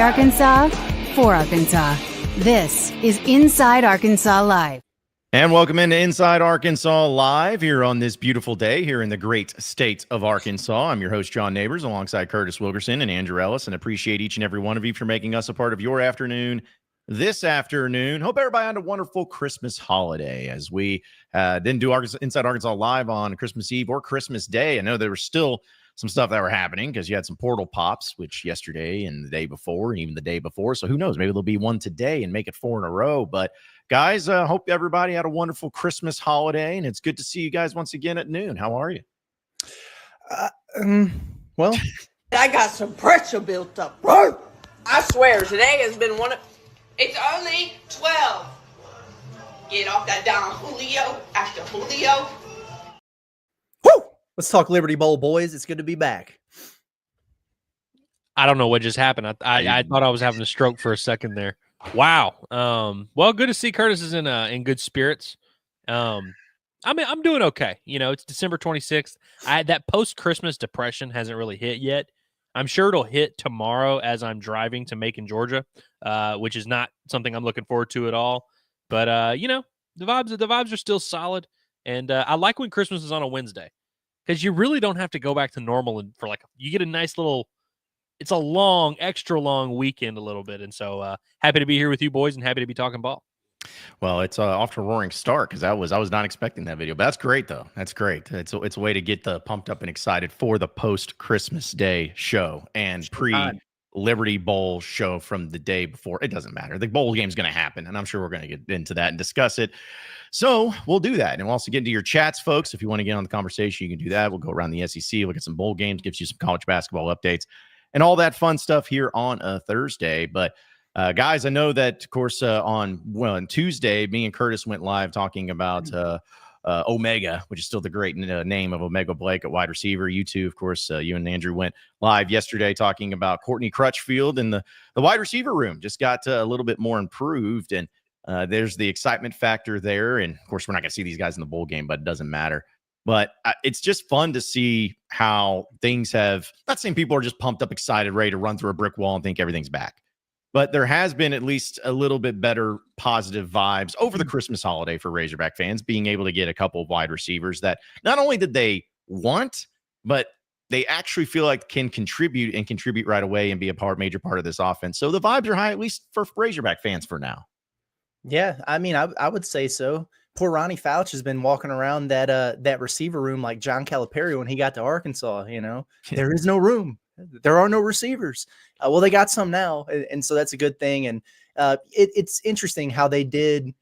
Arkansas, for Arkansas. This is Inside Arkansas Live. And welcome into Inside Arkansas Live here on this beautiful day here in the great state of Arkansas. I'm your host, John Neighbors, alongside Curtis Wilkerson and Andrew Ellis, and appreciate each and every one of you for making us a part of your afternoon this afternoon. Hope everybody had a wonderful Christmas holiday as we didn't do Inside Arkansas Live on Christmas Eve or Christmas Day. I know there was still some stuff that were happening because you had some portal pops, which yesterday and the day before and even the day before. So who knows? Maybe there'll be one today and make it 4 in a row. But guys, hope everybody had a wonderful Christmas holiday, and it's good to see you guys once again at noon. How are you? Well, I got some pressure built up. I swear, today has been one of... It's only 12. Get off that Don Julio after Julio. woo! Let's talk Liberty Bowl, boys. It's good to be back. I don't know what just happened. I thought I was having a stroke for a second there. Wow. Well, good to see Curtis is in good spirits. I mean, I'm doing okay. You know, it's December 26th. That post-Christmas depression hasn't really hit yet. I'm sure it'll hit tomorrow as I'm driving to Macon, Georgia, which is not something I'm looking forward to at all. But you know, the vibes are still solid, and I like when Christmas is on a Wednesday because you really don't have to go back to normal and you get a nice little. It's a long, extra long weekend a little bit. And so happy to be here with you boys and happy to be talking ball. Well, it's off to a roaring start because I was not expecting that video. But that's great, though. That's great. It's a way to get pumped up and excited for the post-Christmas Day show and pre-Liberty Bowl show from the day before. It doesn't matter. The bowl game's going to happen, and I'm sure we're going to get into that and discuss it. So we'll do that. And we'll also get into your chats, folks. If you want to get on the conversation, you can do that. We'll go around the SEC, look at some bowl games, gives you some college basketball updates, and all that fun stuff here on a Thursday. But guys, I know that, of course, on Tuesday, me and Curtis went live talking about Omega, which is still the great name of Omega Blake at wide receiver. You two, of course, you and Andrew went live yesterday talking about Courtney Crutchfield, and the wide receiver room just got a little bit more improved. And there's the excitement factor there. And, of course, we're not going to see these guys in the bowl game, but it doesn't matter. But it's just fun to see how things have – not saying people are just pumped up, excited, ready to run through a brick wall and think everything's back. But there has been at least a little bit better positive vibes over the Christmas holiday for Razorback fans, being able to get a couple of wide receivers that not only did they want, but they actually feel like can contribute and contribute right away and be a major part of this offense. So the vibes are high, at least for Razorback fans for now. Yeah, I mean, I would say so. Poor Ronnie Fouch has been walking around that receiver room like John Calipari when he got to Arkansas. You know, there is no room. There are no receivers. Well, they got some now, and so that's a good thing. And it's interesting how they did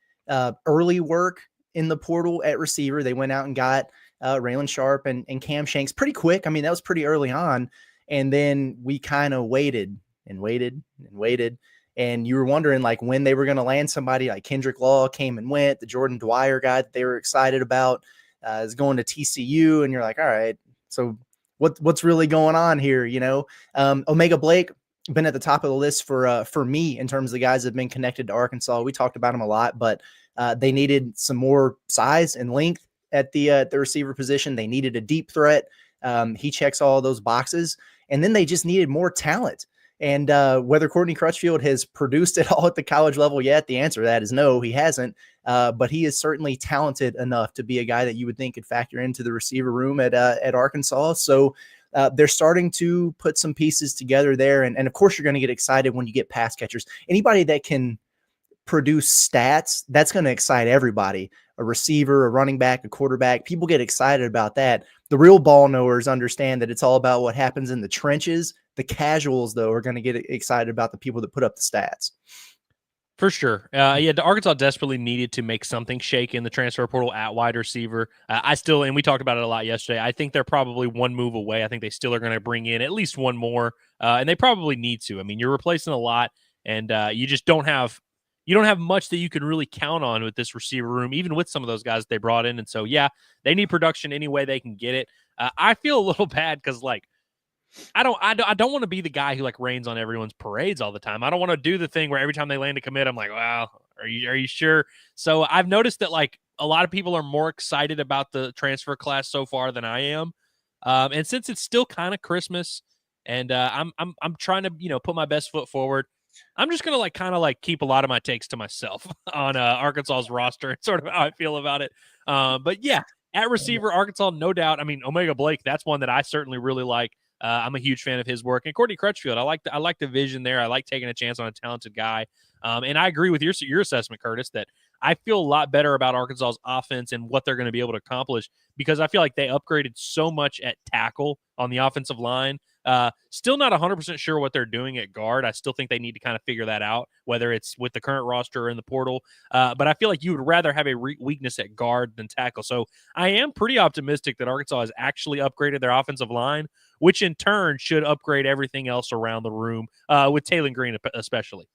early work in the portal at receiver. They went out and got Raylan Sharp and Cam Shanks pretty quick. I mean, that was pretty early on. And then we kind of waited and waited and waited. And you were wondering like when they were going to land somebody like Kendrick Law came and went. The Jordan Dwyer guy that they were excited about is going to TCU. And you're like, all right, so what's really going on here? You know, Omega Blake been at the top of the list for me in terms of the guys that have been connected to Arkansas. We talked about him a lot, but they needed some more size and length at the receiver position. They needed a deep threat. He checks all those boxes, and then they just needed more talent. And whether Courtney Crutchfield has produced it all at the college level yet, the answer to that is no, he hasn't. But he is certainly talented enough to be a guy that you would think could factor into the receiver room at Arkansas. So they're starting to put some pieces together there. And of course, you're going to get excited when you get pass catchers. Anybody that can produce stats, that's going to excite everybody. A receiver, a running back, a quarterback, people get excited about that. The real ball knowers understand that it's all about what happens in the trenches. The casuals, though, are going to get excited about the people that put up the stats. For sure. Arkansas desperately needed to make something shake in the transfer portal at wide receiver. And we talked about it a lot yesterday, I think they're probably one move away. I think they still are going to bring in at least one more, and they probably need to. I mean, you're replacing a lot, and you just don't have much that you can really count on with this receiver room, even with some of those guys they brought in. And so, yeah, they need production any way they can get it. I feel a little bad because, like, I don't want to be the guy who rains on everyone's parades all the time. I don't want to do the thing where every time they land a commit, I'm like, wow, are you sure? So I've noticed that a lot of people are more excited about the transfer class so far than I am. And since it's still kind of Christmas and I'm trying to, put my best foot forward, I'm just gonna kind of keep a lot of my takes to myself on Arkansas's roster and sort of how I feel about it. But yeah, at receiver, Arkansas, no doubt. I mean, Omega Blake, that's one that I certainly really like. I'm a huge fan of his work. And Courtney Crutchfield, I like the vision there. I like taking a chance on a talented guy. And I agree with your assessment, Curtis, that I feel a lot better about Arkansas's offense and what they're going to be able to accomplish because I feel like they upgraded so much at tackle on the offensive line. Still not 100% sure what they're doing at guard. I still think they need to kind of figure that out, whether it's with the current roster or in the portal. But I feel like you would rather have a weakness at guard than tackle. So I am pretty optimistic that Arkansas has actually upgraded their offensive line, which in turn should upgrade everything else around the room, with Taylor Green especially.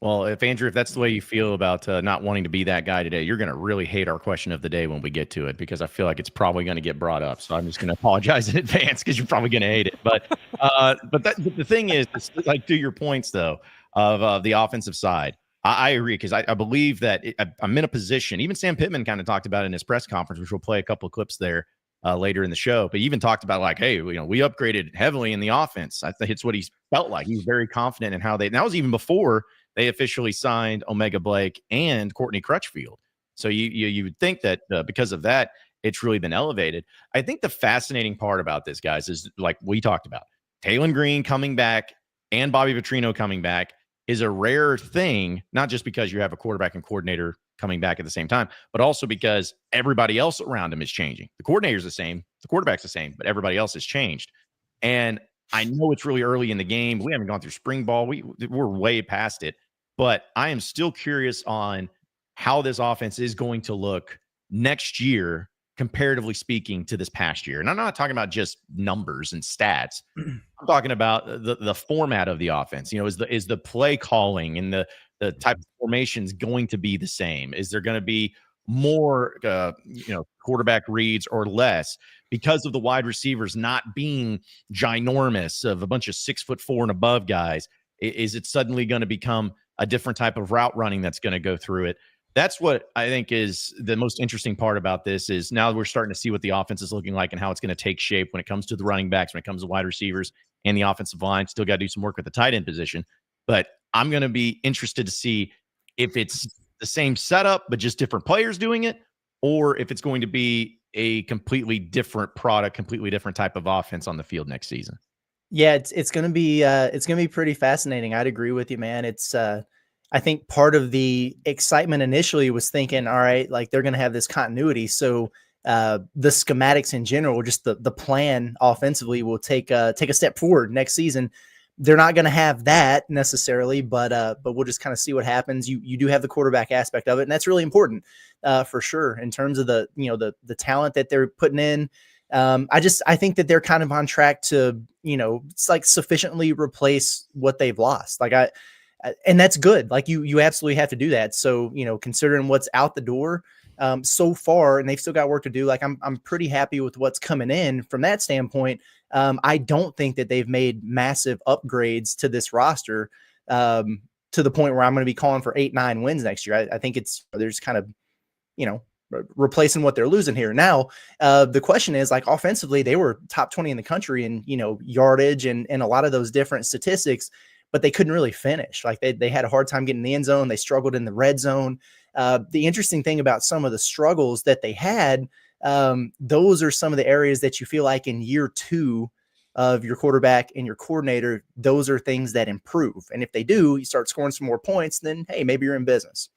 Well, if that's the way you feel about not wanting to be that guy today, you're going to really hate our question of the day when we get to it, because I feel like it's probably going to get brought up. So I'm just going to apologize in advance because you're probably going to hate it. But the thing is, like, to your points though of the offensive side, I agree, because I believe that I'm in a position. Even Sam Pittman kind of talked about it in his press conference, which we'll play a couple of clips there later in the show. But he even talked about, like, hey, we upgraded heavily in the offense. I think it's what he felt like. He's very confident in how and that was even before they officially signed Omega Blake and Courtney Crutchfield. So you would think that because of that, it's really been elevated. I think the fascinating part about this, guys, is like we talked about, Taylor Green coming back and Bobby Petrino coming back is a rare thing, not just because you have a quarterback and coordinator coming back at the same time, but also because everybody else around him is changing. The coordinator's the same, the quarterback's the same, but everybody else has changed. And I know it's really early in the game. We haven't gone through spring ball. We're way past it. But I am still curious on how this offense is going to look next year, comparatively speaking, to this past year. And I'm not talking about just numbers and stats. I'm talking about the format of the offense. Is the play calling and the type of formations going to be the same? Is there going to be more quarterback reads or less because of the wide receivers not being ginormous, of a bunch of 6'4" and above guys? Is it suddenly going to become a different type of route running that's going to go through it? That's what I think is the most interesting part about this, is now we're starting to see what the offense is looking like and how it's going to take shape when it comes to the running backs, when it comes to wide receivers and the offensive line. Still got to do some work with the tight end position, but I'm going to be interested to see if it's the same setup, but just different players doing it, or if it's going to be a completely different product, completely different type of offense on the field next season. Yeah, it's gonna be pretty fascinating. I'd agree with you, man. It's I think part of the excitement initially was thinking, all right, like they're gonna have this continuity. So the schematics in general, just the plan offensively, will take a step forward next season. They're not going to have that necessarily, but we'll just kind of see what happens. You do have the quarterback aspect of it, and that's really important for sure in terms of the talent that they're putting in. I think that they're kind of on track to, it's like sufficiently replace what they've lost. And that's good. Like you absolutely have to do that. So, considering what's out the door so far, and they've still got work to do, like I'm pretty happy with what's coming in from that standpoint. I don't think that they've made massive upgrades to this roster to the point where I'm going to be calling for 8-9 wins next year. I think they're just kind of, replacing what they're losing here. Now, the question is, like, offensively, they were top 20 in the country in, yardage and a lot of those different statistics, but they couldn't really finish. Like they had a hard time getting in the end zone. They struggled in the red zone. The interesting thing about some of the struggles that they had, those are some of the areas that you feel like in year 2 of your quarterback and your coordinator, those are things that improve. And if they do, you start scoring some more points, then, hey, maybe you're in business.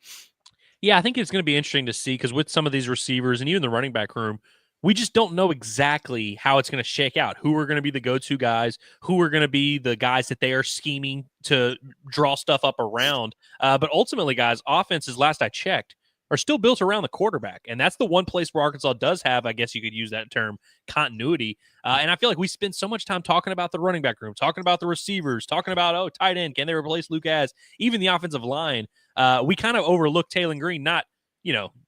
Yeah, I think it's going to be interesting to see, because with some of these receivers and even the running back room, we just don't know exactly how it's going to shake out. Who are going to be the go-to guys? Who are going to be the guys that they are scheming to draw stuff up around? But ultimately, guys, offenses, last I checked, are still built around the quarterback. And that's the one place where Arkansas does have, I guess you could use that term, continuity. And I feel like we spend so much time talking about the running back room, talking about the receivers, talking about, tight end, can they replace Luke Az? Even the offensive line. We kind of overlook Taylor Green. Not,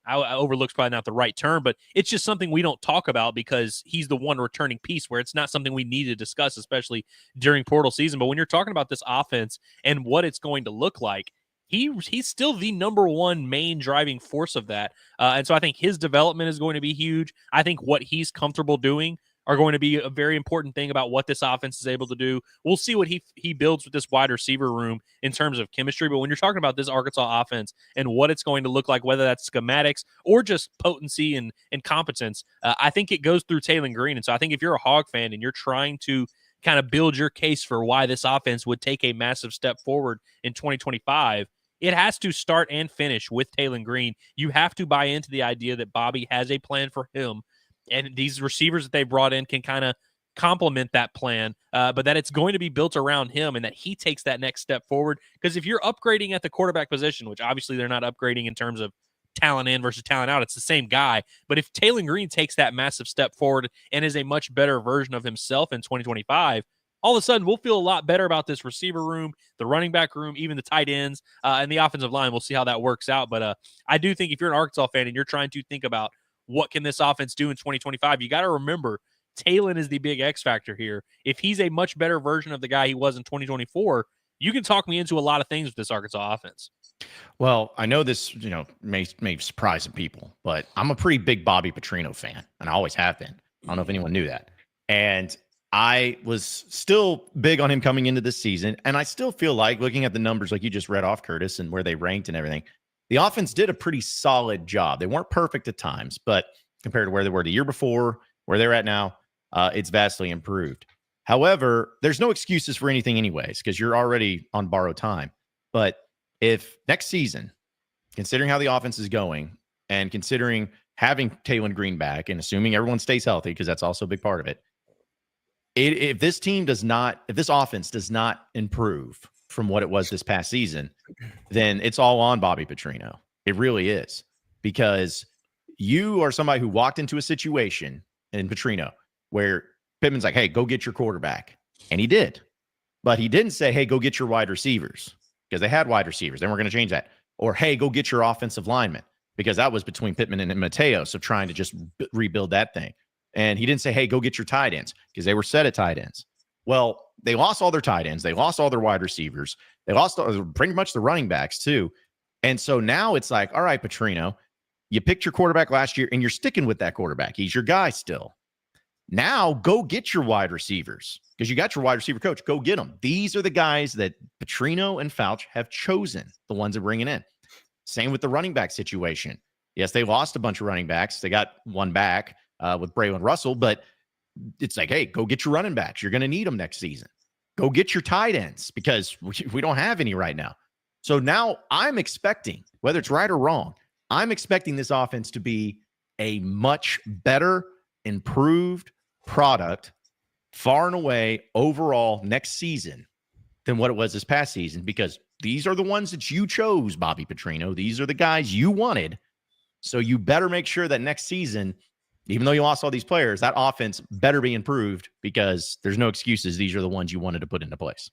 I overlook's probably not the right term, but it's just something we don't talk about because he's the one returning piece where it's not something we need to discuss, especially during portal season. But when you're talking about this offense and what it's going to look like, he's still the number one main driving force of that. And so I think his development is going to be huge. I think what he's comfortable doing are going to be a very important thing about what this offense is able to do. We'll see what he builds with this wide receiver room in terms of chemistry. But when you're talking about this Arkansas offense and what it's going to look like, whether that's schematics or just potency and competence, I think it goes through Taylor Green. And so I think if you're a Hog fan and you're trying to kind of build your case for why this offense would take a massive step forward in 2025, it has to start and finish with Taylor Green. You have to buy into the idea that Bobby has a plan for him, and these receivers that they brought in can kind of complement that plan, but that it's going to be built around him and that he takes that next step forward. Because if you're upgrading at the quarterback position, which obviously they're not upgrading in terms of talent in versus talent out, it's the same guy. But if Taylor Green takes that massive step forward and is a much better version of himself in 2025, all of a sudden we'll feel a lot better about this receiver room, the running back room, even the tight ends, and the offensive line. We'll see how that works out. But I do think if you're an Arkansas fan and you're trying to think about what can this offense do in 2025, you got to remember Taylor is the big X factor here. If he's a much better version of the guy he was in 2024, you can talk me into a lot of things with this Arkansas offense. Well, I know this, may surprise some people, but I'm a pretty big Bobby Petrino fan, and I always have been. I don't know if anyone knew that. And I was still big on him coming into this season, and I still feel like, looking at the numbers like you just read off, Curtis, and where they ranked and everything, the offense did a pretty solid job. They weren't perfect at times, but compared to where they were the year before, where they're at now, it's vastly improved. However, there's no excuses for anything anyways, because you're already on borrowed time. But if next season, considering how the offense is going and considering having Taylor Green back and assuming everyone stays healthy, because that's also a big part of it, if this offense does not improve from what it was this past season, then it's all on Bobby Petrino. It really is, because you are somebody who walked into a situation in Petrino where Pittman's like, hey, go get your quarterback. And he did. But he didn't say, hey, go get your wide receivers, because they had wide receivers. They weren't going to change that. Or, hey, go get your offensive linemen, because that was between Pittman and Mateo. So trying to just rebuild that thing. And he didn't say, hey, go get your tight ends, because they were set at tight ends. Well, they lost all their tight ends. They lost all their wide receivers. They lost pretty much the running backs too. And so now it's like, all right, Petrino, you picked your quarterback last year and you're sticking with that quarterback. He's your guy still. Now go get your wide receivers, because you got your wide receiver coach. Go get them. These are the guys that Petrino and Fouch have chosen, the ones they're bringing in. Same with the running back situation. Yes, they lost a bunch of running backs. They got one back with Braylon Russell, but it's like, hey, go get your running backs. You're going to need them next season. Go get your tight ends, because we don't have any right now. So now I'm expecting, whether it's right or wrong, I'm expecting this offense to be a much better, improved product far and away overall next season than what it was this past season, because these are the ones that you chose, Bobby Petrino. These are the guys you wanted. So you better make sure that next season, even though you lost all these players, that offense better be improved, because there's no excuses. These are the ones you wanted to put into place.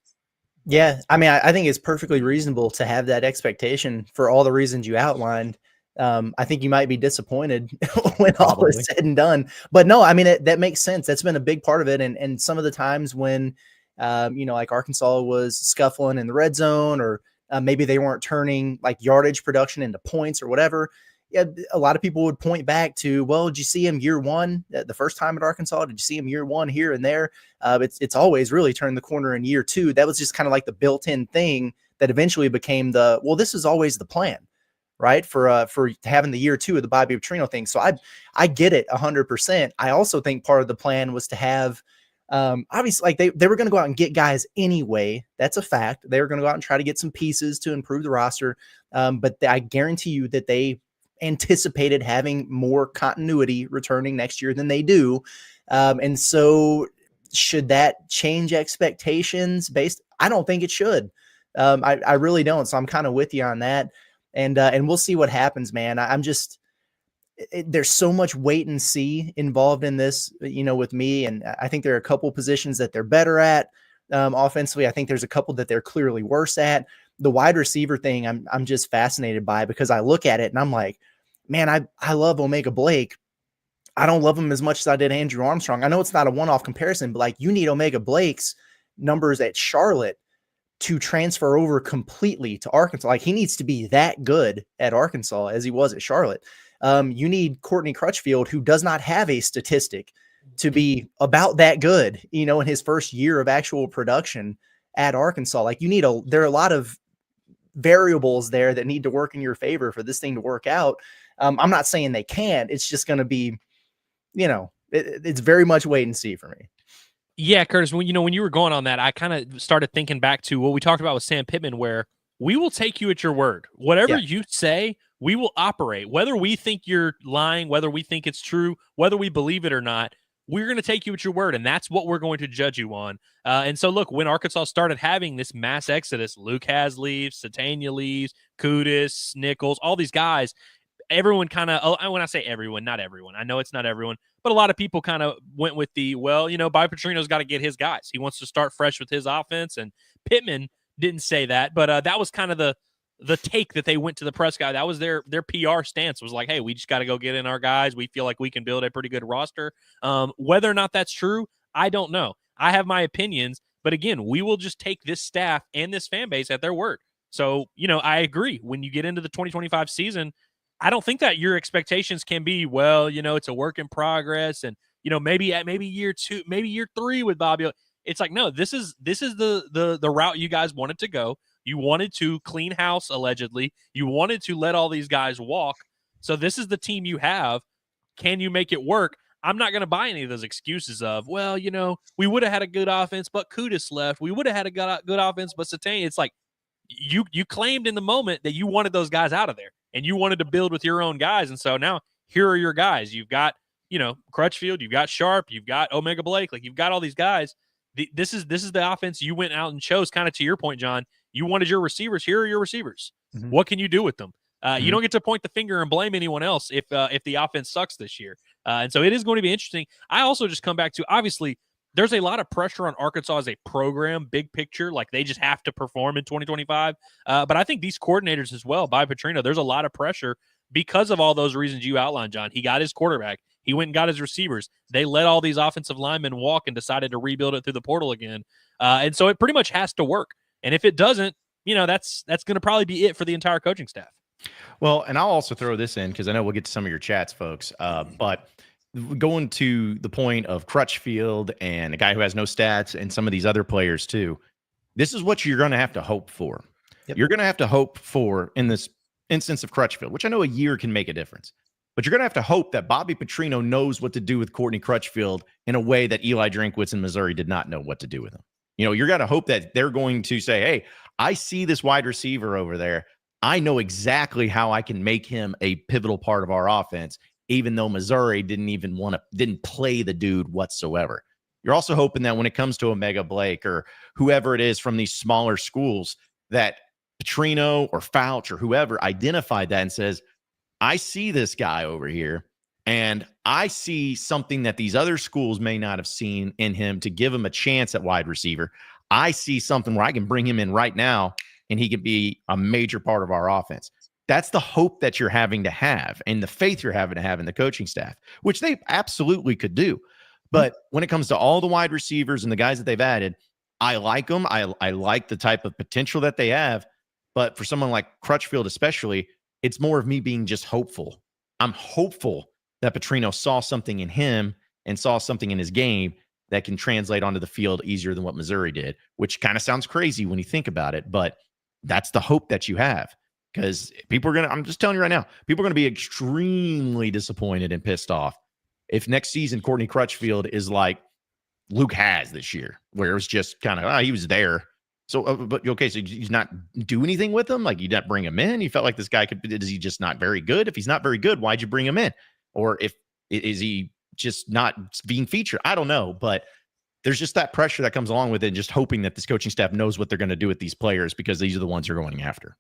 Yeah, I mean, I think it's perfectly reasonable to have that expectation for all the reasons you outlined. I think you might be disappointed when all is said and done. But no, I mean, that makes sense. That's been a big part of it. And some of the times when, like Arkansas was scuffling in the red zone, or maybe they weren't turning like yardage production into points or whatever, yeah, a lot of people would point back to, well, did you see him year one, the first time at Arkansas? Did you see him year one here and there? It's always really turned the corner in year two. That was just kind of like the built-in thing that eventually became this is always the plan, right? For having the year two of the Bobby Petrino thing. So I get it 100%. I also think part of the plan was to have, obviously, like they were going to go out and get guys anyway. That's a fact. They were going to go out and try to get some pieces to improve the roster. But I guarantee you that they anticipated having more continuity returning next year than they do. And so should that change expectations I don't think it should. I really don't. So I'm kind of with you on that. And we'll see what happens, man. There's so much wait and see involved in this, with me. And I think there are a couple positions that they're better at offensively. I think there's a couple that they're clearly worse at. The wide receiver thing, I'm just fascinated by, because I look at it and I'm like, man, I love Omega Blake. I don't love him as much as I did Andrew Armstrong. I know it's not a one-off comparison, but like, you need Omega Blake's numbers at Charlotte to transfer over completely to Arkansas. Like, he needs to be that good at Arkansas as he was at Charlotte. You need Courtney Crutchfield, who does not have a statistic to be about that good, you know, in his first year of actual production at Arkansas. Like there are a lot of variables there that need to work in your favor for this thing to work out. I'm not saying they can't. It's just going to be, you know, it's very much wait and see for me. Yeah, Curtis, when you were going on that, I kind of started thinking back to what we talked about with Sam Pittman, where we will take you at your word. Whatever you say, we will operate. Whether we think you're lying, whether we think it's true, whether we believe it or not, we're going to take you at your word, and that's what we're going to judge you on. And so, look, when Arkansas started having this mass exodus, Luke Has leaves, Satania leaves, Kudus, Nichols, all these guys, everyone kind of, when I say everyone, not everyone, I know it's not everyone, but a lot of people kind of went with the, well, you know, Bobby Petrino's got to get his guys. He wants to start fresh with his offense, and Pittman didn't say that, but that was kind of the take that they went to the press guy. That was their PR stance, was like, hey, we just got to go get in our guys. We feel like we can build a pretty good roster. Whether or not that's true, I don't know. I have my opinions, but again, we will just take this staff and this fan base at their word. So, you know, I agree. When you get into the 2025 season, I don't think that your expectations can be, well, you know, it's a work in progress, and, you know, maybe year 2, maybe year 3 with Bobby. It's like, no, this is the route you guys wanted to go. You wanted to clean house, allegedly. You wanted to let all these guys walk. So this is the team you have. Can you make it work? I'm not going to buy any of those excuses of, well, you know, we would have had a good offense, but Kudus left. We would have had a good offense, but Satania. It's like you claimed in the moment that you wanted those guys out of there, and you wanted to build with your own guys. And so now here are your guys. You've got, you know, Crutchfield, you've got Sharp, you've got Omega Blake. Like, you've got all these guys. This is the offense you went out and chose, kind of to your point, John. You wanted your receivers. Here are your receivers. Mm-hmm. What can you do with them? You don't get to point the finger and blame anyone else if the offense sucks this year. And so it is going to be interesting. I also just come back to, obviously, there's a lot of pressure on Arkansas as a program, big picture. Like, they just have to perform in 2025. But I think these coordinators as well, by Petrino, there's a lot of pressure because of all those reasons you outlined, John. He got his quarterback. He went and got his receivers. They let all these offensive linemen walk and decided to rebuild it through the portal again. And so it pretty much has to work. And if it doesn't, you know, that's going to probably be it for the entire coaching staff. Well, and I'll also throw this in because I know we'll get to some of your chats, folks. But going to the point of Crutchfield and a guy who has no stats and some of these other players too, this is what you're going to have to hope for. Yep. You're going to have to hope for, in this instance of Crutchfield, which I know a year can make a difference, but you're going to have to hope that Bobby Petrino knows what to do with Courtney Crutchfield in a way that Eli Drinkwitz in Missouri did not know what to do with him. You know, you're going to hope that they're going to say, hey, I see this wide receiver over there. I know exactly how I can make him a pivotal part of our offense, even though Missouri didn't play the dude whatsoever. You're also hoping that when it comes to Omega Blake or whoever it is from these smaller schools, that Petrino or Fouch or whoever identified that and says, I see this guy over here, and I see something that these other schools may not have seen in him to give him a chance at wide receiver. I see something where I can bring him in right now, and he can be a major part of our offense. That's the hope that you're having to have, and the faith you're having to have in the coaching staff, which they absolutely could do. But when it comes to all the wide receivers and the guys that they've added, I like them. I like the type of potential that they have. But for someone like Crutchfield especially, it's more of me being just hopeful. I'm hopeful that Petrino saw something in him and saw something in his game that can translate onto the field easier than what Missouri did, which kind of sounds crazy when you think about it, but that's the hope that you have. Because people are going to, I'm just telling you right now, people are going to be extremely disappointed and pissed off if next season Courtney Crutchfield is like Luke Has this year, where it was just kind of, he was there. So, but okay, so he's not do anything with him? Like, you didn't bring him in? You felt like this guy is he just not very good? If he's not very good, why'd you bring him in? Or is he just not being featured? I don't know, but there's just that pressure that comes along with it, and just hoping that this coaching staff knows what they're going to do with these players, because these are the ones you're going after.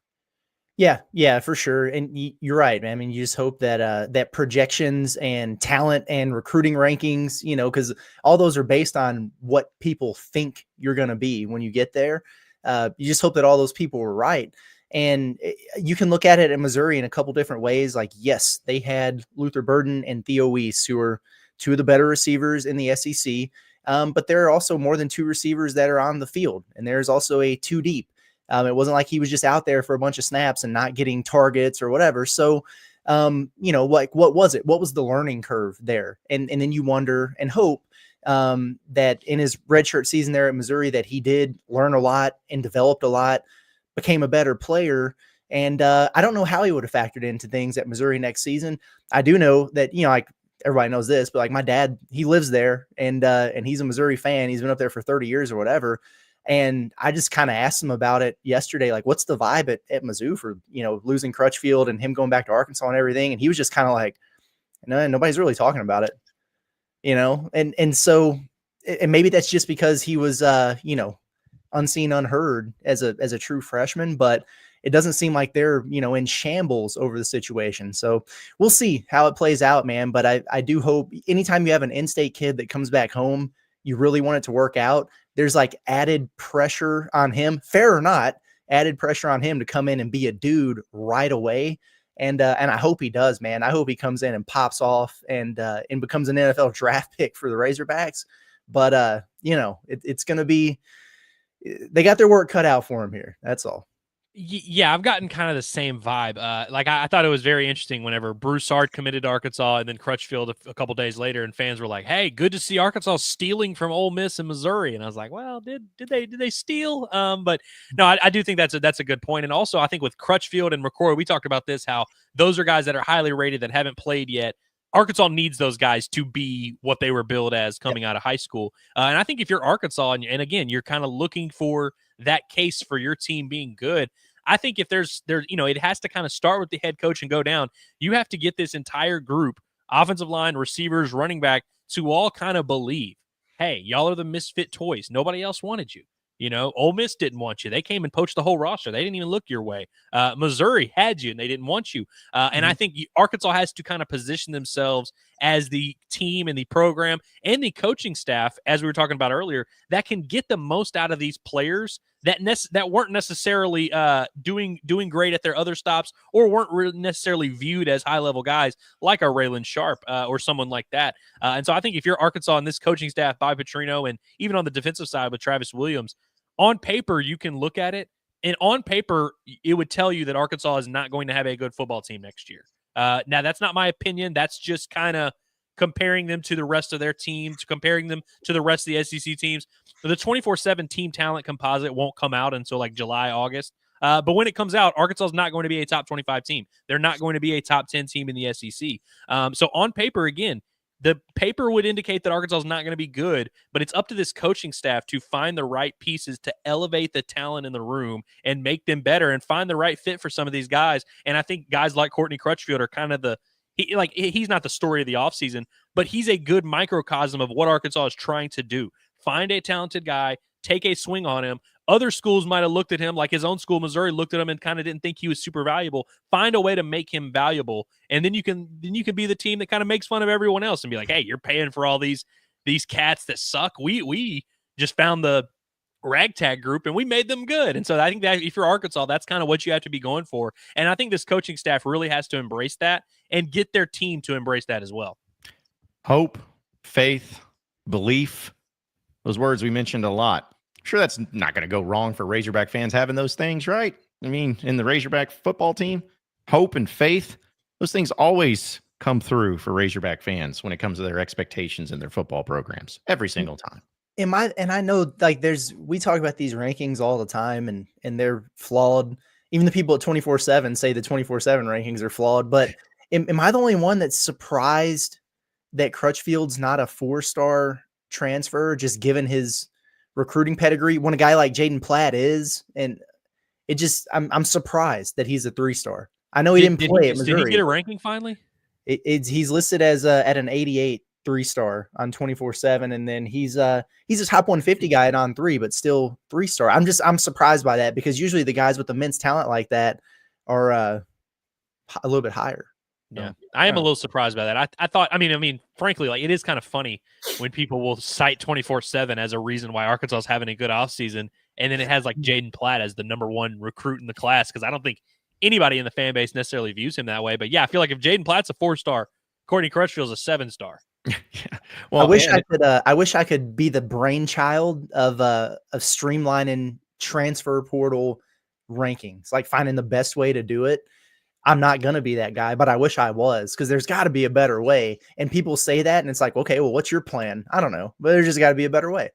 Yeah, for sure. And you're right, man. I mean, you just hope that that projections and talent and recruiting rankings, you know, because all those are based on what people think you're going to be when you get there. You just hope that all those people were right. And you can look at it in Missouri in a couple different ways. Like, yes, they had Luther Burden and Theo Weiss, who are two of the better receivers in the SEC. But there are also more than two receivers that are on the field. And there's also a two deep. It wasn't like he was just out there for a bunch of snaps and not getting targets or whatever. So like what was it? What was the learning curve there? And then you wonder and hope that in his redshirt season there at Missouri that he did learn a lot and developed a lot, became a better player. And I don't know how he would have factored into things at Missouri next season. I do know that, like everybody knows this, but like my dad, he lives there and he's a Missouri fan. He's been up there for 30 years or whatever. And I just kind of asked him about it yesterday. Like, what's the vibe at Mizzou for, losing Crutchfield and him going back to Arkansas and everything. And he was just kind of like, no, nobody's really talking about it, and so, and maybe that's just because he was, unseen, unheard as a true freshman, but it doesn't seem like they're, in shambles over the situation. So we'll see how it plays out, man. But I do hope anytime you have an in-state kid that comes back home, you really want it to work out. There's like added pressure on him, fair or not, added pressure on him to come in and be a dude right away. And I hope he does, man. I hope he comes in and pops off and becomes an NFL draft pick for the Razorbacks. But, it's going to be, they got their work cut out for him here. That's all. Yeah, I've gotten kind of the same vibe. I thought it was very interesting whenever Broussard committed to Arkansas and then Crutchfield a couple days later, and fans were like, "Hey, good to see Arkansas stealing from Ole Miss and Missouri." And I was like, "Well, did they steal?" But no, I do think that's a good point. And also, I think with Crutchfield and McCoy, we talked about this, how those are guys that are highly rated that haven't played yet. Arkansas needs those guys to be what they were billed as coming out of high school. And I think if you're Arkansas, and again, you're kind of looking for that case for your team being good, I think if there's it has to kind of start with the head coach and go down. You have to get this entire group, offensive line, receivers, running back, to all kind of believe, hey, y'all are the misfit toys. Nobody else wanted you. Ole Miss didn't want you. They came and poached the whole roster. They didn't even look your way. Missouri had you, and they didn't want you. And I think Arkansas has to kind of position themselves as the team and the program and the coaching staff, as we were talking about earlier, that can get the most out of these players that weren't necessarily doing great at their other stops or weren't really necessarily viewed as high-level guys like a Raylan Sharp or someone like that. And so I think if you're Arkansas and this coaching staff by Petrino, and even on the defensive side with Travis Williams, on paper, you can look at it, and on paper, it would tell you that Arkansas is not going to have a good football team next year. Now, that's not my opinion. That's just kind of comparing them to the rest of their teams, comparing them to the rest of the SEC teams. The 24/7 team talent composite won't come out until like July, August. But when it comes out, Arkansas is not going to be a top 25 team. They're not going to be a top 10 team in the SEC. So on paper, again, the paper would indicate that Arkansas is not going to be good, but it's up to this coaching staff to find the right pieces to elevate the talent in the room and make them better and find the right fit for some of these guys. And I think guys like Courtney Crutchfield are kind of he's not the story of the offseason, but he's a good microcosm of what Arkansas is trying to do. Find a talented guy, take a swing on him. Other schools might have looked at him, like his own school, Missouri, looked at him and kind of didn't think he was super valuable. Find a way to make him valuable, and then you can be the team that kind of makes fun of everyone else and be like, "Hey, you're paying for all these cats that suck. We just found the ragtag group and we made them good." And so I think that if you're Arkansas, that's kind of what you have to be going for. And I think this coaching staff really has to embrace that and get their team to embrace that as well. Hope, faith, belief, those words we mentioned a lot. Sure, that's not going to go wrong for Razorback fans having those things, right? I mean, in the Razorback football team, hope and faith, those things always come through for Razorback fans when it comes to their expectations in their football programs every single time. And I know, like, we talk about these rankings all the time and they're flawed. Even the people at 24/7 say the 24/7 rankings are flawed, but am I the only one that's surprised that Crutchfield's not a 4-star transfer, just given his recruiting pedigree, when a guy like Jaden Platt is? And it just, I'm surprised that he's a 3-star. I know he didn't play at Missouri. Did he get a ranking finally? He's listed as at an 88 3-star on 24/7, and then he's a top 150 guy at On3, but still 3-star. I'm surprised by that, because usually the guys with immense talent like that are a little bit higher. Yeah, I am a little surprised by that. I thought, I mean, frankly, like, it is kind of funny when people will cite 24/7 as a reason why Arkansas is having a good offseason, and then it has like Jaden Platt as the #1 recruit in the class, because I don't think anybody in the fan base necessarily views him that way. But yeah, I feel like if Jaden Platt's a 4-star, Courtney Crutchfield's a 7-star. Yeah. Well, I wish I could be the brainchild of streamlining transfer portal rankings, like finding the best way to do it. I'm not going to be that guy, but I wish I was, because there's got to be a better way. And people say that, and it's like, okay, well, what's your plan? I don't know, but there's just got to be a better way.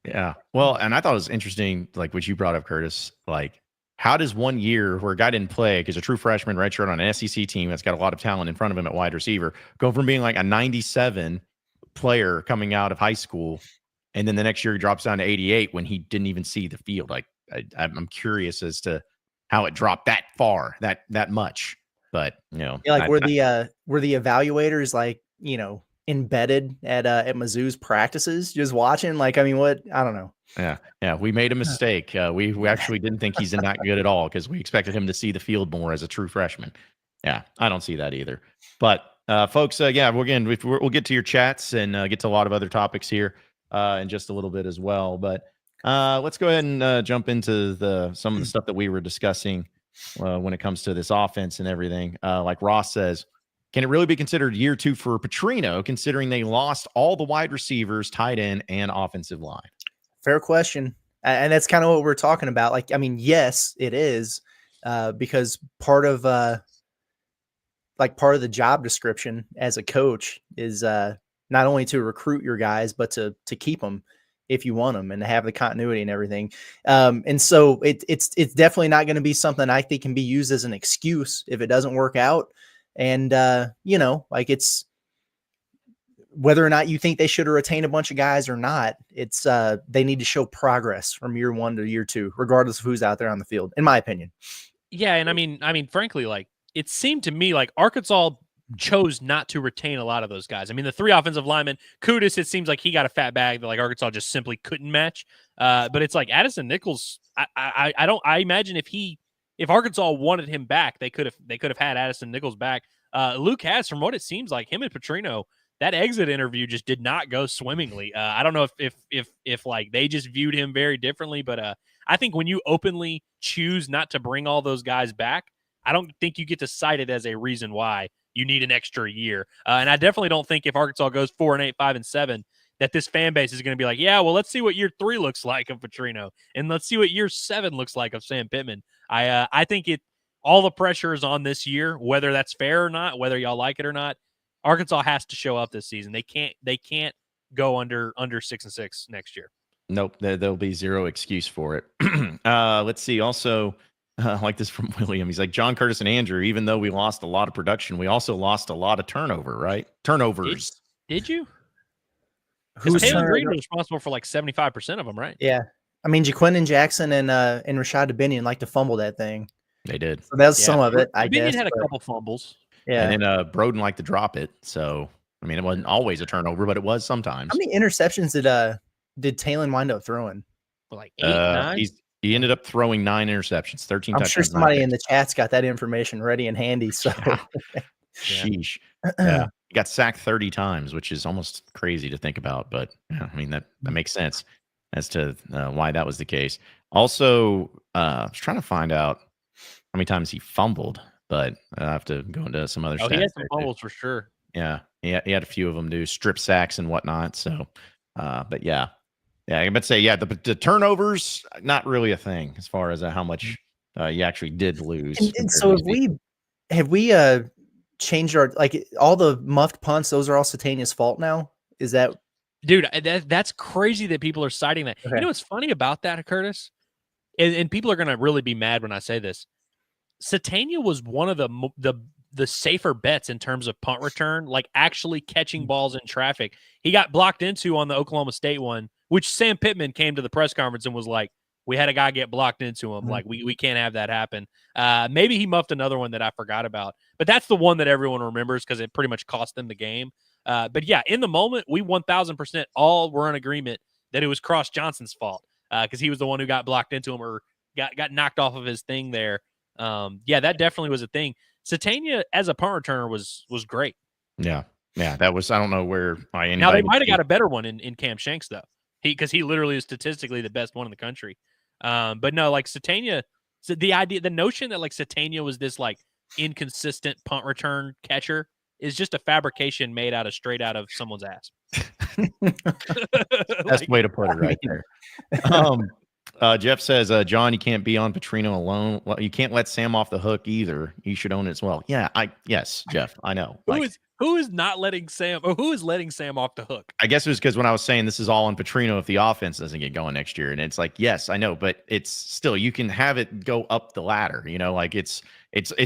Yeah. Well, and I thought it was interesting, like what you brought up, Curtis. Like, how does 1 year where a guy didn't play because a true freshman redshirt on an SEC team that's got a lot of talent in front of him at wide receiver go from being like a 97 player coming out of high school, and then the next year he drops down to 88 when he didn't even see the field? Like, I'm curious as to how it dropped that far, that much. But yeah, like were the evaluators like, embedded at Mizzou's practices, just watching? Like, I mean, what? I don't know. Yeah, we made a mistake. We actually didn't think he's not good at all because we expected him to see the field more as a true freshman. Yeah, I don't see that either. But folks, we'll get to your chats and get to a lot of other topics here in just a little bit as well. But let's go ahead and jump into some of the stuff that we were discussing when it comes to this offense and everything. Like Ross says, can it really be considered year 2 for Petrino, considering they lost all the wide receivers, tight end, and offensive line? Fair question. And that's kind of what we're talking about. Like, I mean, yes, it is, because part of the job description as a coach is not only to recruit your guys, but to keep them if you want them and to have the continuity and everything. And so it's definitely not going to be something I think can be used as an excuse if it doesn't work out. And, like, it's whether or not you think they should have retained a bunch of guys or not, it's they need to show progress from year 1 to year 2, regardless of who's out there on the field, in my opinion. Yeah. And I mean, frankly, like, it seemed to me like Arkansas chose not to retain a lot of those guys. I mean, the 3 offensive linemen, Kudus, it seems like he got a fat bag that like Arkansas just simply couldn't match. But it's like Addison Nichols. I imagine if Arkansas wanted him back, they could have had Addison Nichols back. Luke has, from what it seems like, him and Petrino, that exit interview just did not go swimmingly. I don't know if like they just viewed him very differently, but I think when you openly choose not to bring all those guys back, I don't think you get to cite it as a reason why you need an extra year. And I definitely don't think if Arkansas goes 4-8, 5-7, that this fan base is going to be like, yeah, well, let's see what year 3 looks like of Petrino, and let's see what year 7 looks like of Sam Pittman. I think all the pressure is on this year, whether that's fair or not, whether y'all like it or not. Arkansas has to show up this season. They can't go under 6-6 next year. Nope, there'll be zero excuse for it. Let's see. Also, I like this from William. He's like, John, Curtis, and Andrew, even though we lost a lot of production, we also lost a lot of turnover, right? Turnovers. Did you? Taylor Green was responsible for like 75% of them, right? Yeah. I mean, Jaquindon Jackson and Rashad Binion like to fumble that thing. They did. So that's some of it, I guess. Binion had a couple fumbles. Yeah. And then Broden liked to drop it. So, I mean, it wasn't always a turnover, but it was sometimes. How many interceptions did Talon wind up throwing? Like 8, 9? He ended up throwing 9 interceptions, 13 touchdowns. I'm sure somebody in the chat's got that information ready and handy. So, sheesh. Yeah. He got sacked 30 times, which is almost crazy to think about. But, yeah, I mean, that makes sense as to why that was the case. Also, I was trying to find out how many times he fumbled, but I have to go into some other stats. He had some fumbles for sure. Yeah. He had a few of them do strip sacks and whatnot. So, but yeah. Yeah, I'm about to say, yeah, the turnovers, not really a thing as far as how much you actually did lose. And so have we changed our, like, all the muffed punts, those are all Satania's fault now? Is that? Dude, that's crazy that people are citing that. Okay. You know what's funny about that, Curtis? And people are going to really be mad when I say this. Satania was one of the safer bets in terms of punt return, like actually catching balls in traffic. He got blocked into on the Oklahoma State one, which Sam Pittman came to the press conference and was like, we had a guy get blocked into him. Like, we can't have that happen. Maybe he muffed another one that I forgot about. But that's the one that everyone remembers because it pretty much cost them the game. But, yeah, in the moment, we 1,000% all were in agreement that it was Cross Johnson's fault because he was the one who got blocked into him or got knocked off of his thing there. Yeah, that definitely was a thing. Satania as a punt returner was great. Yeah, that was, I don't know where now they might have got a better one in Cam Shanks though, because he literally is statistically the best one in the country. But no, like Satania, so the notion that like Satania was this like inconsistent punt return catcher is just a fabrication made straight out of someone's ass. Best way to put it right there. Jeff says, John, you can't be on Petrino alone. Well, you can't let Sam off the hook either. You should own it as well. Yeah, yes, Jeff, I know. Who is not letting Sam, or who is letting Sam off the hook? I guess it was because when I was saying this is all on Petrino if the offense doesn't get going next year, and it's like, yes, I know, but it's still, you can have it go up the ladder. Like it's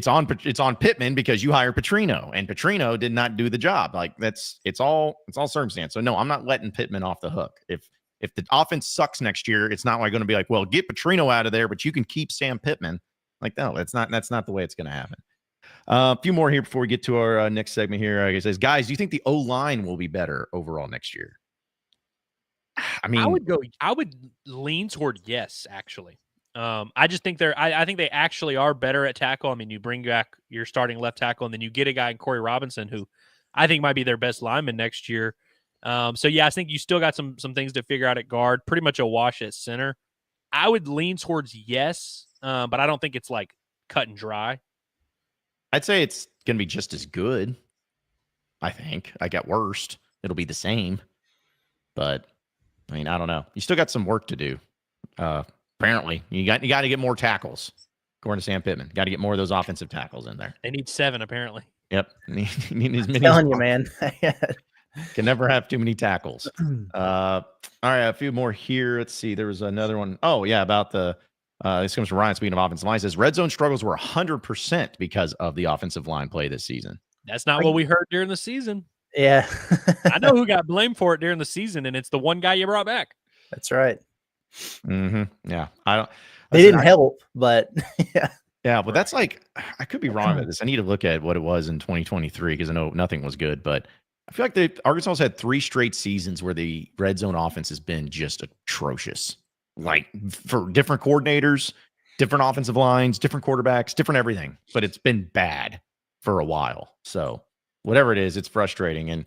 on Pittman because you hired Petrino, and Petrino did not do the job. Like it's all circumstance. So no, I'm not letting Pittman off the hook. If the offense sucks next year, it's not like going to be like, well, get Petrino out of there, but you can keep Sam Pittman. Like, no, that's not the way it's going to happen. A few more here before we get to our next segment here. It says, guys, do you think the O-line will be better overall next year? I mean, I would lean toward yes, actually. I just think I think they actually are better at tackle. I mean, you bring back your starting left tackle, and then you get a guy in Corey Robinson, who I think might be their best lineman next year. So yeah, I think you still got some things to figure out at guard, pretty much a wash at center. I would lean towards yes, but I don't think it's like cut and dry. I'd say it's going to be just as good. I think. Like at worst, it'll be the same. But I mean, I don't know. You still got some work to do. Apparently, you got to get more tackles. According to Sam Pittman, got to get more of those offensive tackles in there. They need 7 apparently. Yep. Need as many. I'm telling you, man. Can never have too many tackles. All right, a few more here. Let's see. There was another one. Oh yeah, about the. This comes from Ryan. Speaking of offensive line, says red zone struggles were 100% because of the offensive line play this season. That's not what we heard during the season. Yeah. I know who got blamed for it during the season, and it's the one guy you brought back. That's right. Mm-hmm. Yeah. They didn't help, but yeah. Yeah, but that's like, I could be wrong about this. I need to look at what it was in 2023 because I know nothing was good, but I feel like Arkansas had 3 straight seasons where the red zone offense has been just atrocious. Like for different coordinators, different offensive lines, different quarterbacks, different everything, but it's been bad for a while. So whatever it is, it's frustrating. And,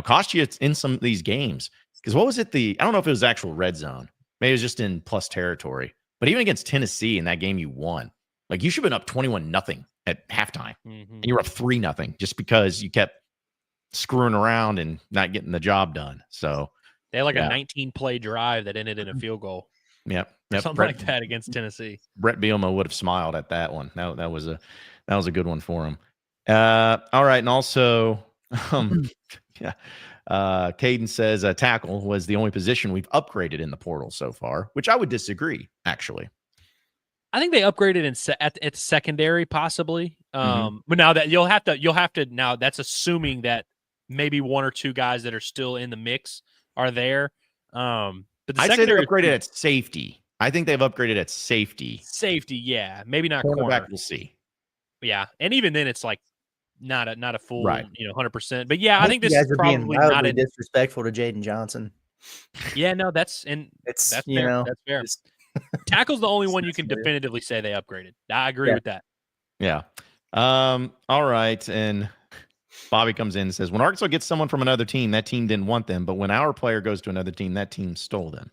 cost you in some of these games. Because what was it? I don't know if it was actual red zone. Maybe it was just in plus territory. But even against Tennessee in that game you won, like you should have been up 21-0 at halftime. Mm-hmm. And you were up 3-0 just because you kept screwing around and not getting the job done. So they had like a 19-play drive that ended in a field goal. Yep. Something like that against Tennessee. Brett Bielema would have smiled at that one. That was a good one for him. All right, and also, Caden says tackle was the only position we've upgraded in the portal so far, which I would disagree. Actually, I think they upgraded at secondary possibly. But now that you'll have to now that's assuming that maybe 1 or 2 guys that are still in the mix are there. But I'd say they're upgraded at safety. I think they've upgraded at safety. Safety, yeah, maybe not cornerback. corner. We'll see. Yeah, and even then, it's like not a full, right. 100%. But yeah, I think this is probably not disrespectful to Jaden Johnson. Yeah, no, that's fair. That's fair. Tackle's the only one you can definitively say they upgraded. I agree with that. Yeah. All right, and Bobby comes in and says, when Arkansas gets someone from another team, that team didn't want them. But when our player goes to another team, that team stole them.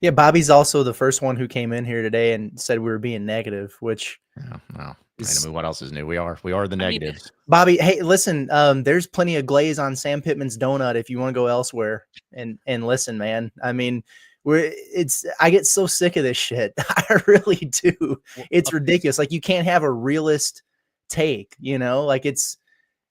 Yeah, Bobby's also the first one who came in here today and said we were being negative, which I mean, what else is new? We are the negatives. Bobby, hey, listen, there's plenty of glaze on Sam Pittman's donut if you want to go elsewhere and listen, man. I mean, I get so sick of this shit. I really do. It's ridiculous. Like you can't have a realist take, like if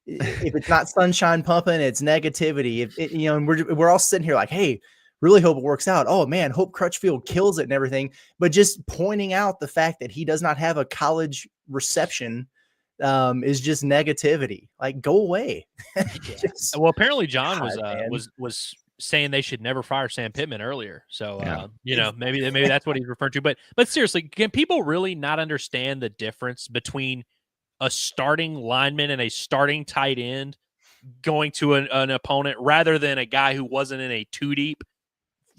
it's not sunshine pumping, it's negativity. And we're all sitting here like, hey, really hope it works out. Oh man, hope Crutchfield kills it and everything. But just pointing out the fact that he does not have a college reception is just negativity. Like, go away. Well, apparently John was saying they should never fire Sam Pittman earlier. So maybe that's what he's referring to. But seriously, can people really not understand the difference between a starting lineman and a starting tight end going to an opponent rather than a guy who wasn't in a 2-deep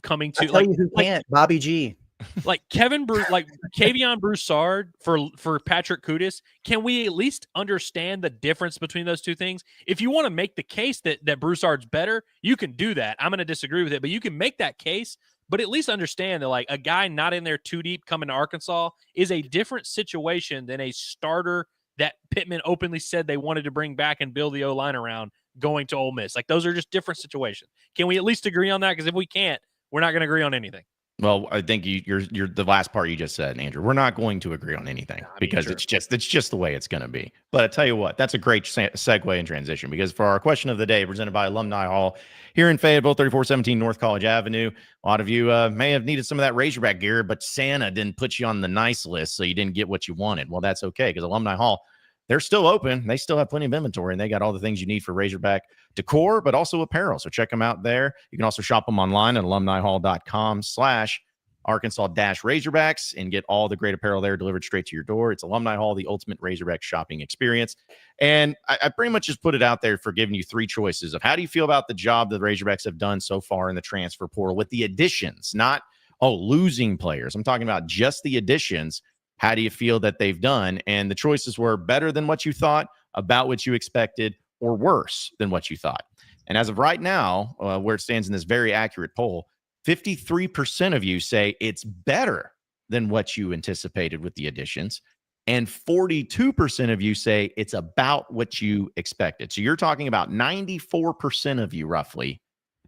coming to Bobby G, like Kavion Broussard for Patrick Kudus. Can we at least understand the difference between those two things? If you want to make the case that Broussard's better, you can do that. I'm going to disagree with it, but you can make that case, but at least understand that like a guy not in there 2-deep coming to Arkansas is a different situation than a starter that Pittman openly said they wanted to bring back and build the O-line around going to Ole Miss. Like those are just different situations. Can we at least agree on that? Because if we can't, we're not going to agree on anything. Well, I think you're the last part you just said, Andrew. We're not going to agree on anything because sure. it's just the way it's going to be. But I tell you what, that's a great segue and transition, because for our question of the day, presented by Alumni Hall here in Fayetteville, 3417 North College Avenue. A lot of you may have needed some of that Razorback gear, but Santa didn't put you on the nice list, so you didn't get what you wanted. Well, that's okay, because Alumni Hall, they're still open. They still have plenty of inventory, and they got all the things you need for Razorback decor, but also apparel. So check them out there. You can also shop them online at alumnihall.com/Arkansas-Razorbacks and get all the great apparel there delivered straight to your door. It's Alumni Hall, the ultimate Razorback shopping experience. And I pretty much just put it out there for giving you three choices of how do you feel about the job the Razorbacks have done so far in the transfer portal with the additions, not, losing players. I'm talking about just the additions. How do you feel that they've done? And the choices were better than what you thought, about what you expected, or worse than what you thought. And as of right now, where it stands in this very accurate poll, 53% of you say it's better than what you anticipated with the additions, and 42% of you say it's about what you expected. So you're talking about 94% of you roughly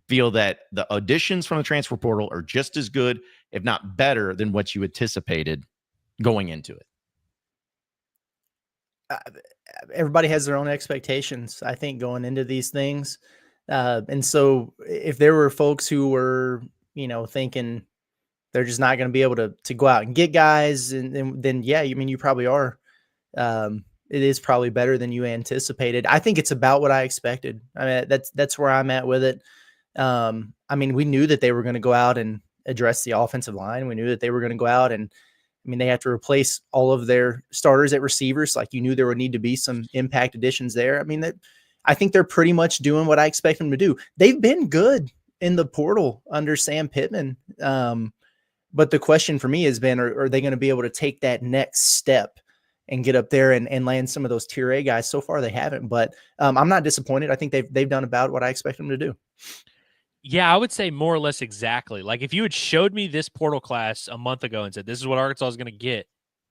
feel that the additions from the transfer portal are just as good, if not better, than what you anticipated going into it. Everybody has their own expectations, I think, going into these things. And so if there were folks who were, thinking they're just not going to be able to go out and get guys, and then, yeah, I mean, you probably are. It is probably better than you anticipated. I think it's about what I expected. I mean, that's where I'm at with it. I mean, we knew that they were going to go out and address the offensive line. We knew that they were going to go out and, they have to replace all of their starters at receivers. Like, you knew there would need to be some impact additions there. I mean, I think they're pretty much doing what I expect them to do. They've been good in the portal under Sam Pittman. But the question for me has been, are they going to be able to take that next step and get up there and land some of those tier A guys? So far they haven't, but I'm not disappointed. I think they've done about what I expect them to do. Yeah, I would say more or less exactly. Like, if you had showed me this portal class a month ago and said, this is what Arkansas is going to get,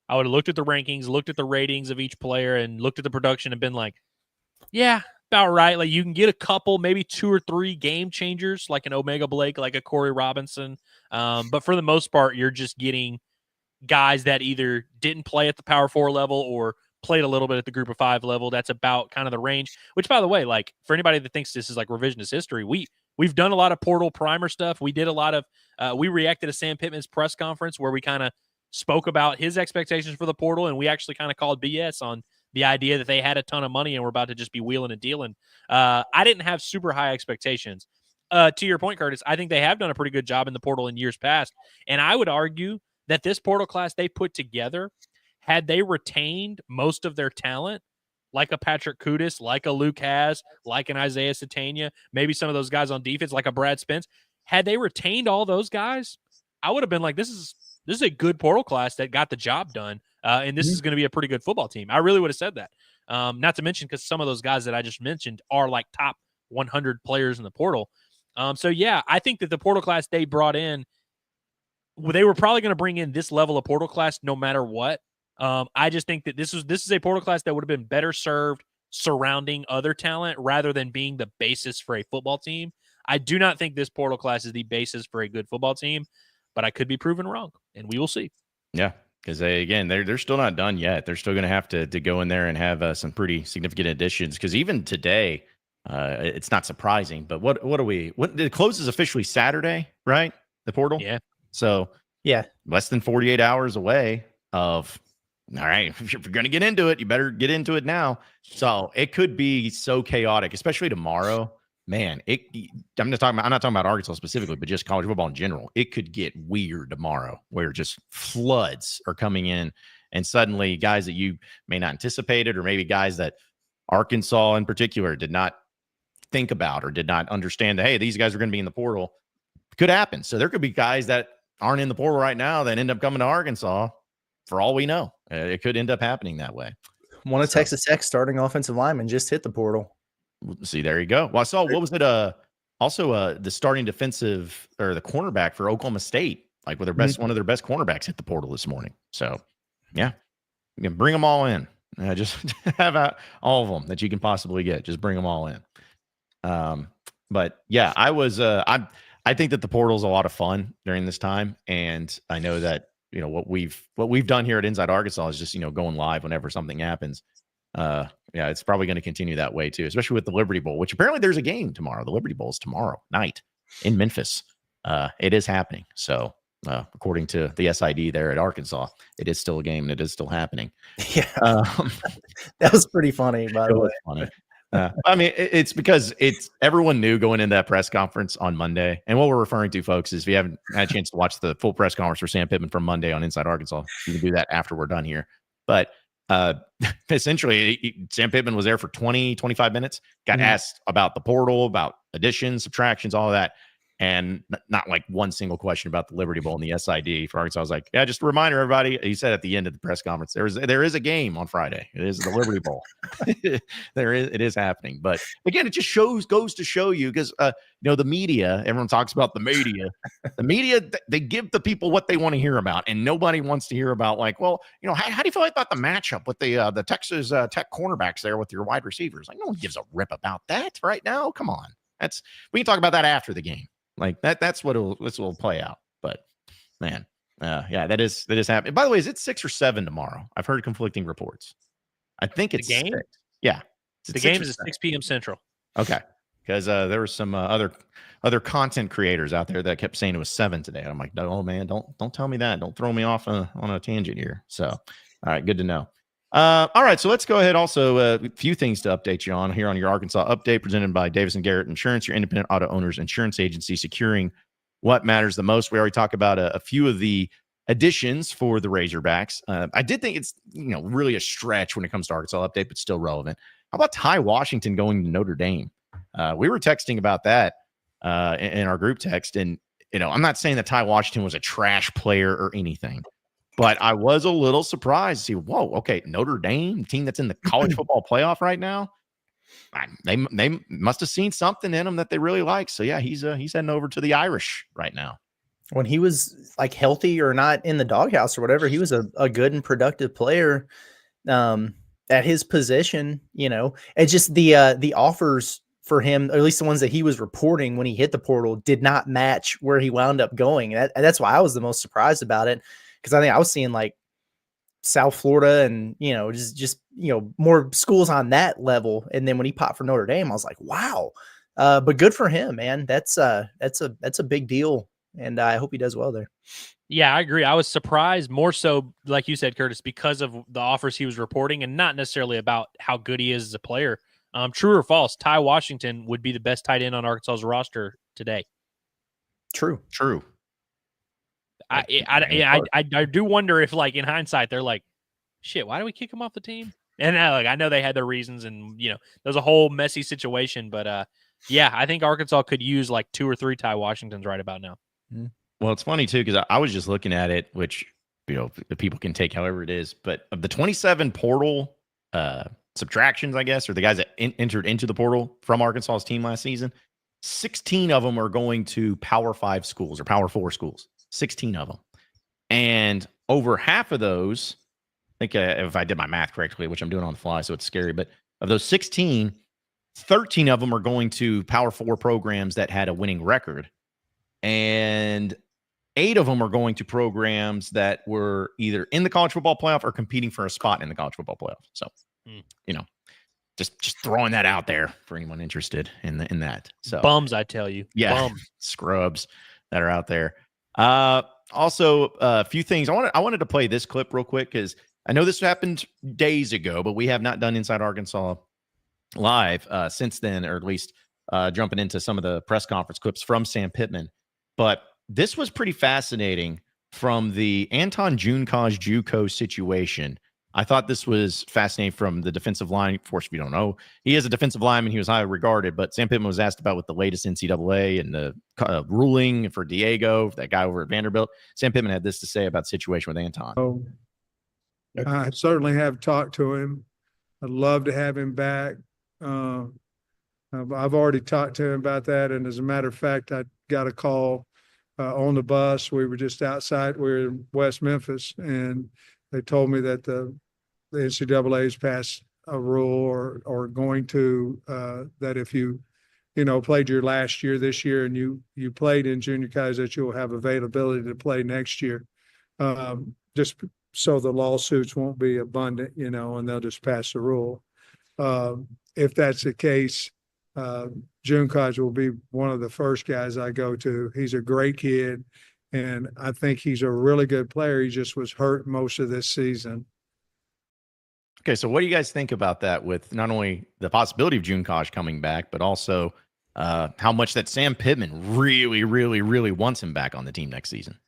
I would have looked at the rankings, looked at the ratings of each player, and looked at the production and been like, yeah, about right. Like, you can get a couple, maybe 2 or 3 game changers, like an Omega Blake, like a Corey Robinson. But for the most part, you're just getting guys that either didn't play at the Power 4 level or played a little bit at the Group of 5 level. That's about kind of the range, which, by the way, like, for anybody that thinks this is like revisionist history, we've done a lot of portal primer stuff. We did a lot of we reacted to Sam Pittman's press conference where we kind of spoke about his expectations for the portal, and we actually kind of called BS on the idea that they had a ton of money and were about to just be wheeling and dealing. I didn't have super high expectations. To your point, Curtis, I think they have done a pretty good job in the portal in years past, and I would argue that this portal class they put together, had they retained most of their talent, like a Patrick Kudus, like a Luke Haas, like an Isaiah Satania, maybe some of those guys on defense, like a Brad Spence. Had they retained all those guys, I would have been like, this is a good portal class that got the job done, and this is going to be a pretty good football team. I really would have said that. Not to mention, because some of those guys that I just mentioned are like top 100 players in the portal. So, yeah, I think that the portal class they brought in, they were probably going to bring in this level of portal class no matter what. I just think that this is a portal class that would have been better served surrounding other talent rather than being the basis for a football team. I do not think this portal class is the basis for a good football team, but I could be proven wrong, and we will see. Yeah, because they're still not done yet. They're still going to have to go in there and have some pretty significant additions. Because even today, it's not surprising. But what are we? What it closes officially Saturday, right? The portal. Yeah. So yeah, less than 48 hours away of. All right, if you're going to get into it, you better get into it now. So it could be so chaotic, especially tomorrow. Man, I'm not talking about Arkansas specifically, but just college football in general. It could get weird tomorrow, where just floods are coming in, and suddenly guys that you may not anticipate it, or maybe guys that Arkansas in particular did not think about or did not understand that, hey, these guys are going to be in the portal, could happen. So there could be guys that aren't in the portal right now that end up coming to Arkansas. For all we know, it could end up happening that way. One of Texas Tech starting offensive lineman just hit the portal. See, there you go. Well, I saw, what was it? Also, the starting defensive or the cornerback for Oklahoma State, like with their best, one of their best cornerbacks hit the portal this morning. So, yeah, you can bring them all in. Just have all of them that you can possibly get. Just bring them all in. But yeah, I I think that the portal is a lot of fun during this time, and I know that what we've done here at Inside Arkansas is just going live whenever something happens. Yeah, it's probably going to continue that way too, especially with the Liberty Bowl, which apparently there's a game tomorrow. The Liberty Bowl is tomorrow night in Memphis. It is happening. So according to the SID there at Arkansas, it is still a game and it is still happening. Yeah, that was pretty funny, by the way. Funny. I mean, it's because everyone knew going into that press conference on Monday. And what we're referring to, folks, is if you haven't had a chance to watch the full press conference for Sam Pittman from Monday on Inside Arkansas, you can do that after we're done here. But essentially, Sam Pittman was there for 20, 25 minutes, got asked about the portal, about additions, subtractions, all of that. And not like one single question about the Liberty Bowl and the SID for Arkansas. I was like, yeah, just a reminder, everybody. He said at the end of the press conference, there is a game on Friday. It is the Liberty Bowl. It is happening. But again, it just goes to show you because the media, everyone talks about the media. The media, they give the people what they want to hear about, and nobody wants to hear about how do you feel about the matchup with the Texas Tech cornerbacks there with your wide receivers? Like, no one gives a rip about that right now. Come on, we can talk about that after the game. Like that's what will play out. But man, yeah, that is happening. By the way, is it 6 or 7 tomorrow? I've heard conflicting reports. I think it's the game. 6. Yeah, the game is at 6 p.m. Central. Okay, because there were some other content creators out there that kept saying it was 7 today. I'm like, no, man, don't tell me that. Don't throw me off on a tangent here. So, all right, good to know. All right, so let's go ahead. Also, a few things to update you on here on your Arkansas update, presented by Davis and Garrett Insurance, your independent auto owners insurance agency, securing what matters the most. We already talked about a few of the additions for the Razorbacks. I did think it's really a stretch when it comes to Arkansas update, but still relevant. How about Ty Washington going to Notre Dame? We were texting about that in our group text, and I'm not saying that Ty Washington was a trash player or anything. But I was a little surprised to see, whoa, okay, Notre Dame, team that's in the college football playoff right now, they must have seen something in him that they really like. So, yeah, he's heading over to the Irish right now. When he was like healthy or not in the doghouse or whatever, he was a good and productive player at his position, and just the offers for him, or at least the ones that he was reporting when he hit the portal, did not match where he wound up going. That's why I was the most surprised about it. Because I think I was seeing like South Florida and, just more schools on that level. And then when he popped for Notre Dame, I was like, wow. But good for him, man. That's a big deal. And I hope he does well there. Yeah, I agree. I was surprised more so, like you said, Curtis, because of the offers he was reporting and not necessarily about how good he is as a player. True or false, Ty Washington would be the best tight end on Arkansas's roster today. True. I do wonder if, like, in hindsight, they're like, shit, why do we kick him off the team? And I know they had their reasons, and there's a whole messy situation, but yeah, I think Arkansas could use like 2 or 3 Ty Washingtons right about now. Well, it's funny too because I was just looking at it, which the people can take however it is, but of the 27 portal subtractions, I guess, or the guys that entered into the portal from Arkansas's team last season, 16 of them are going to Power 5 schools or Power 4 schools. 16 of them. And over half of those, I think if I did my math correctly, which I'm doing on the fly, so it's scary, but of those 16, 13 of them are going to Power 4 programs that had a winning record. And 8 of them are going to programs that were either in the college football playoff or competing for a spot in the college football playoff. So, just throwing that out there for anyone interested in that. So bums, I tell you. Yeah. Bums. Scrubs that are out there. Also, a few things. I wanted to play this clip real quick because I know this happened days ago, but we have not done Inside Arkansas live since then, or at least jumping into some of the press conference clips from Sam Pittman. But this was pretty fascinating from the Anton Junkaj JUCO situation. I thought this was fascinating from the defensive line. Of course, if you don't know, he is a defensive lineman. He was highly regarded, but Sam Pittman was asked about with the latest NCAA and the ruling for Diego, that guy over at Vanderbilt. Sam Pittman had this to say about the situation with Anton. I certainly have talked to him. I'd love to have him back. I've already talked to him about that. And as a matter of fact, I got a call on the bus. We were just outside. We were in West Memphis, and they told me that the NCAA has passed a rule or going to that if you played your last year this year and you played in junior college, that you'll have availability to play next year. Just so the lawsuits won't be abundant, and they'll just pass the rule. If that's the case, June College will be one of the first guys I go to. He's a great kid, and I think he's a really good player. He just was hurt most of this season. Okay, so what do you guys think about that, with not only the possibility of June College coming back, but also how much that Sam Pittman really, really, really wants him back on the team next season?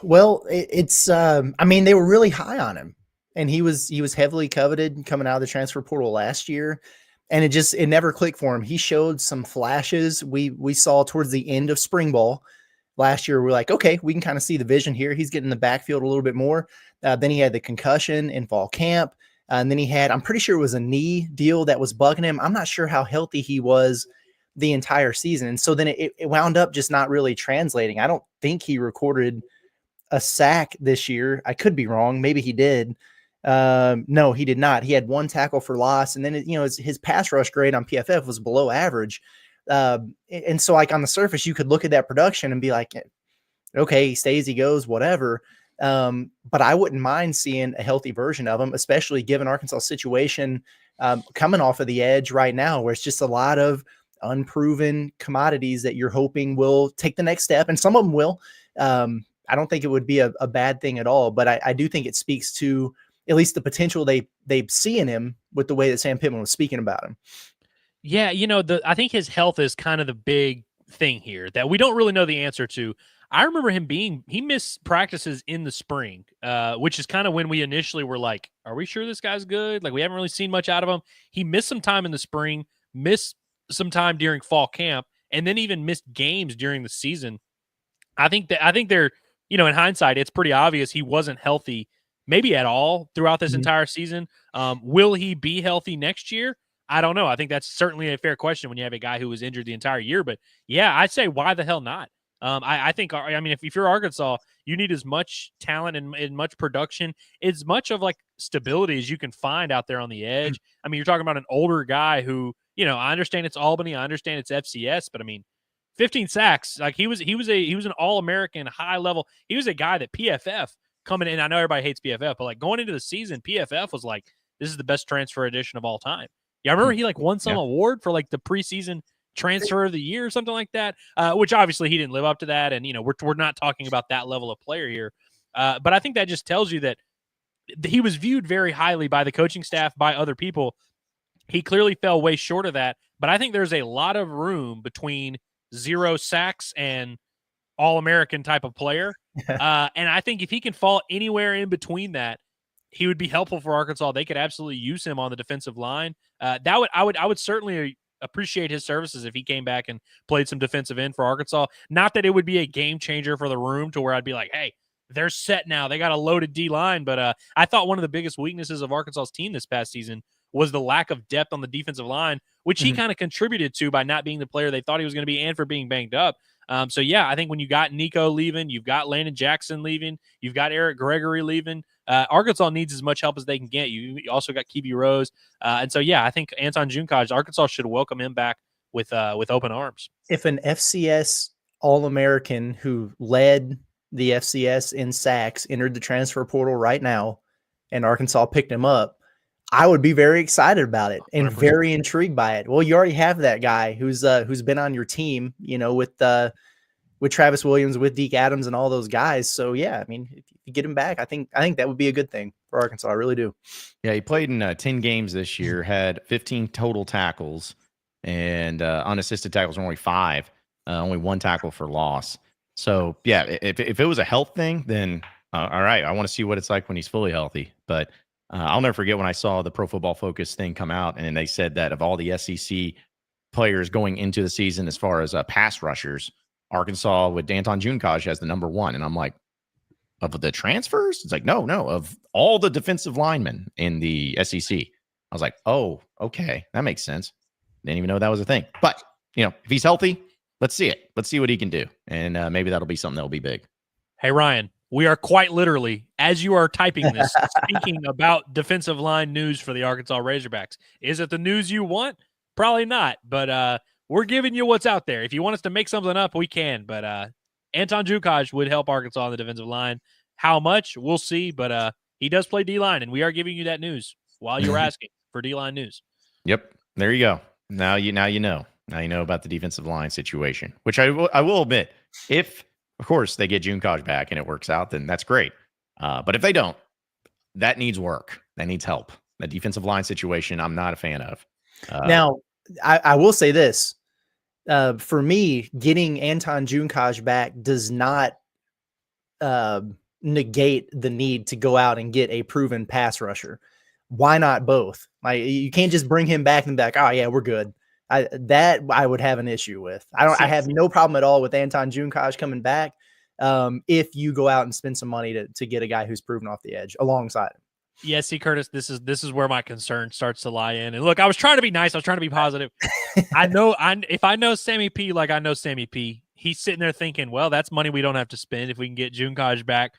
Well, it's I mean, they were really high on him, and he was heavily coveted coming out of the transfer portal last year, and it never clicked for him. He showed some flashes we saw towards the end of spring ball last year. We're like, okay, we can kind of see the vision here. He's getting the backfield a little bit more. Then he had the concussion in fall camp, and then he had, I'm pretty sure it was a knee deal that was bugging him. I'm not sure how healthy he was the entire season. And so then it wound up just not really translating. I don't think he recorded a sack this year. I could be wrong. Maybe he did. No, he did not. He had 1 tackle for loss. And then, his pass rush grade on PFF was below average. And so like on the surface, you could look at that production and be like, okay, he stays, he goes, whatever. But I wouldn't mind seeing a healthy version of him, especially given Arkansas' situation coming off of the edge right now, where it's just a lot of unproven commodities that you're hoping will take the next step. And some of them will. I don't think it would be a bad thing at all, but I do think it speaks to at least the potential they see in him with the way that Sam Pittman was speaking about him. Yeah, I think his health is kind of the big thing here that we don't really know the answer to. I remember he missed practices in the spring, which is kind of when we initially were like, are we sure this guy's good? Like, we haven't really seen much out of him. He missed some time in the spring, missed some time during fall camp, and then even missed games during the season. I think they're, in hindsight, it's pretty obvious he wasn't healthy maybe at all throughout this entire season. Will he be healthy next year? I don't know. I think that's certainly a fair question when you have a guy who was injured the entire year. But yeah, I'd say why the hell not? I think, if you're Arkansas, you need as much talent and much production, as much of like stability as you can find out there on the edge. I mean, you're talking about an older guy who, I understand it's Albany, I understand it's FCS, but 15 sacks. Like he was an All-American, high level. He was a guy that PFF coming in. I know everybody hates PFF, but like going into the season, PFF was like, this is the best transfer edition of all time. Yeah, I remember he won some award for like the preseason transfer of the year or something like that, which obviously he didn't live up to that. And, we're not talking about that level of player here. But I think that just tells you that he was viewed very highly by the coaching staff, by other people. He clearly fell way short of that. But I think there's a lot of room between 0 sacks and All-American type of player. And I think if he can fall anywhere in between that, he would be helpful for Arkansas. They could absolutely use him on the defensive line. I would certainly appreciate his services if he came back and played some defensive end for Arkansas. Not that it would be a game changer for the room to where I'd be like, hey, they're set now. They got a loaded D line. But I thought one of the biggest weaknesses of Arkansas's team this past season was the lack of depth on the defensive line, which he kind of contributed to by not being the player they thought he was going to be and for being banged up. So yeah, I think when you got Nico leaving, you've got Landon Jackson leaving, you've got Eric Gregory leaving, Arkansas needs as much help as they can get. You also got Kiwi Rose. And so, yeah, I think Anton Junckaj, Arkansas should welcome him back with open arms. If an FCS All-American who led the FCS in sacks entered the transfer portal right now and Arkansas picked him up, I would be very excited about it and 100%. Very intrigued by it. Well, you already have that guy who's been on your team, with Travis Williams, with Deke Adams and all those guys. So yeah, if you get him back, I think that would be a good thing for Arkansas. I really do. Yeah. He played in 10 games this year, had 15 total tackles, and unassisted tackles were only 5, only 1 tackle for loss. So yeah, if it was a health thing, then all right, I want to see what it's like when he's fully healthy. But I'll never forget when I saw the Pro Football Focus thing come out, and they said that of all the SEC players going into the season, as far as pass rushers, Arkansas with Anton Junckaj has the number 1. And I'm like, of the transfers? It's like, no, of all the defensive linemen in the SEC. I was like, oh, okay, that makes sense. Didn't even know that was a thing. But, if he's healthy, let's see it. Let's see what he can do. And maybe that'll be something that'll be big. Hey, Ryan, we are quite literally, as you are typing this, speaking about defensive line news for the Arkansas Razorbacks. Is it the news you want? Probably not, but we're giving you what's out there. If you want us to make something up, we can. But Anton Jukaj would help Arkansas on the defensive line. How much? We'll see. But he does play D-line, and we are giving you that news while you were asking for D-line news. Yep. There you go. Now you know. Now you know about the defensive line situation, which I will admit, if, of course, they get Jukaj back and it works out, then that's great. But if they don't, that needs work. That needs help. The defensive line situation, I'm not a fan of. Now, I will say this. For me, getting Anton Jukaj back does not negate the need to go out and get a proven pass rusher. Why not both? Like, you can't just bring him back and be like, oh yeah, we're good. That I would have an issue with. I have no problem at all with Anton Jukaj coming back. If you go out and spend some money to get a guy who's proven off the edge alongside him. Yeah, see, Curtis, this is where my concern starts to lie in. And look, I was trying to be nice. I was trying to be positive. If I know Sammy P like I know Sammy P, he's sitting there thinking, well, that's money we don't have to spend if we can get Jukaj back.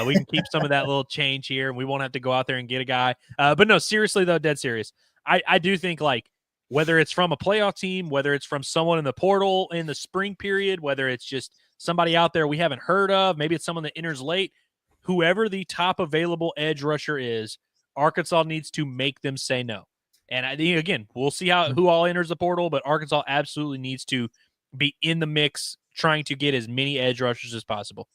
We can keep some of that little change here, and we won't have to go out there and get a guy. But no, seriously, though, dead serious. I do think, like, whether it's from a playoff team, whether it's from someone in the portal in the spring period, whether it's just somebody out there we haven't heard of, maybe it's someone that enters late, whoever the top available edge rusher is, Arkansas needs to make them say no. And I think, again, we'll see who all enters the portal, but Arkansas absolutely needs to be in the mix trying to get as many edge rushers as possible.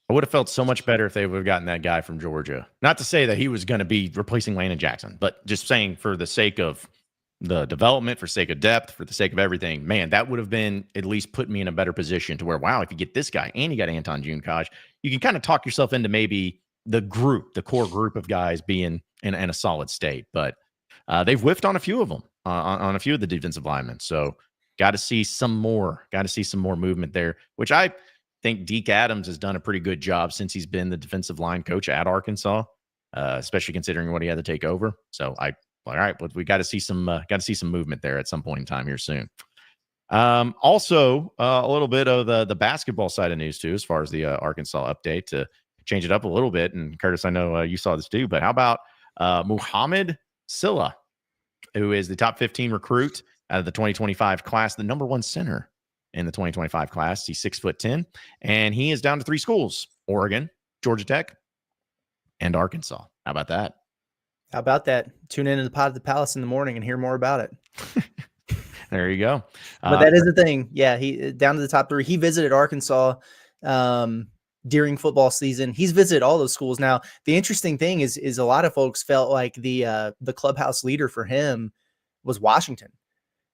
I would have felt so much better if they would have gotten that guy from Georgia. Not to say that he was going to be replacing Landon Jackson, but just saying for the sake of the development, for sake of depth, for the sake of everything, man, that would have been at least put me in a better position to where, wow, if you get this guy and you got Anton Jukaj, you can kind of talk yourself into maybe the core group of guys being in a solid state. But they've whiffed on a few of them, on a few of the defensive linemen. So got to see some more movement there, which I think Deke Adams has done a pretty good job since he's been the defensive line coach at Arkansas, especially considering what he had to take over. So all right, but we got to see some movement there at some point in time here soon. Also, a little bit of the basketball side of news too, as far as the Arkansas update, to change it up a little bit. And Curtis, I know you saw this too, but how about Muhammad Silla, who is the top 15 recruit out of the 2025 class, the number one center in the 2025 class. He's 6'10", and he is down to 3 schools: Oregon, Georgia Tech, and Arkansas. How about that? How about that? Tune in to the Pod of the Palace in the morning and hear more about it. There you go. But that is the thing. Yeah, he down to the top 3. He visited Arkansas during football season. He's visited all those schools. Now, the interesting thing is a lot of folks felt like the clubhouse leader for him was Washington.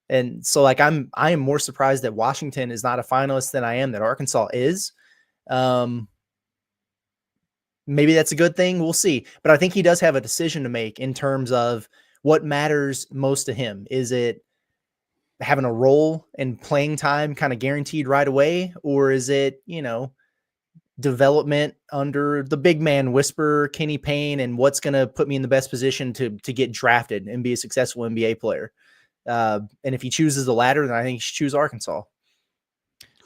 And so, like, I am more surprised that Washington is not a finalist than I am that Arkansas is. Maybe that's a good thing. We'll see. But I think he does have a decision to make in terms of what matters most to him. Is it having a role and playing time kind of guaranteed right away? Or is it, development under the big man whisperer, Kenny Payne, and what's going to put me in the best position to get drafted and be a successful NBA player? And if he chooses the latter, then I think he should choose Arkansas.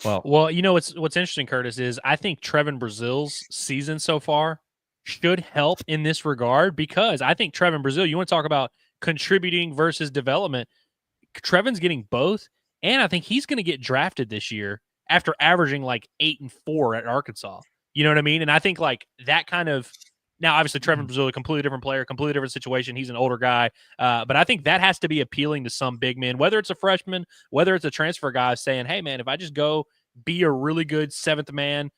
Well, what's interesting, Curtis, is I think Trevin Brazil's season so far should help in this regard, because I think Trevin Brazil, you want to talk about contributing versus development, Trevin's getting both, and I think he's going to get drafted this year after averaging like 8 and 4 at Arkansas. You know what I mean? And I think like that kind of, now obviously Trevin Brazil, a completely different player, completely different situation. He's an older guy. But I think that has to be appealing to some big men, whether it's a freshman, whether it's a transfer guy saying, hey man, if I just go be a really good 7th man,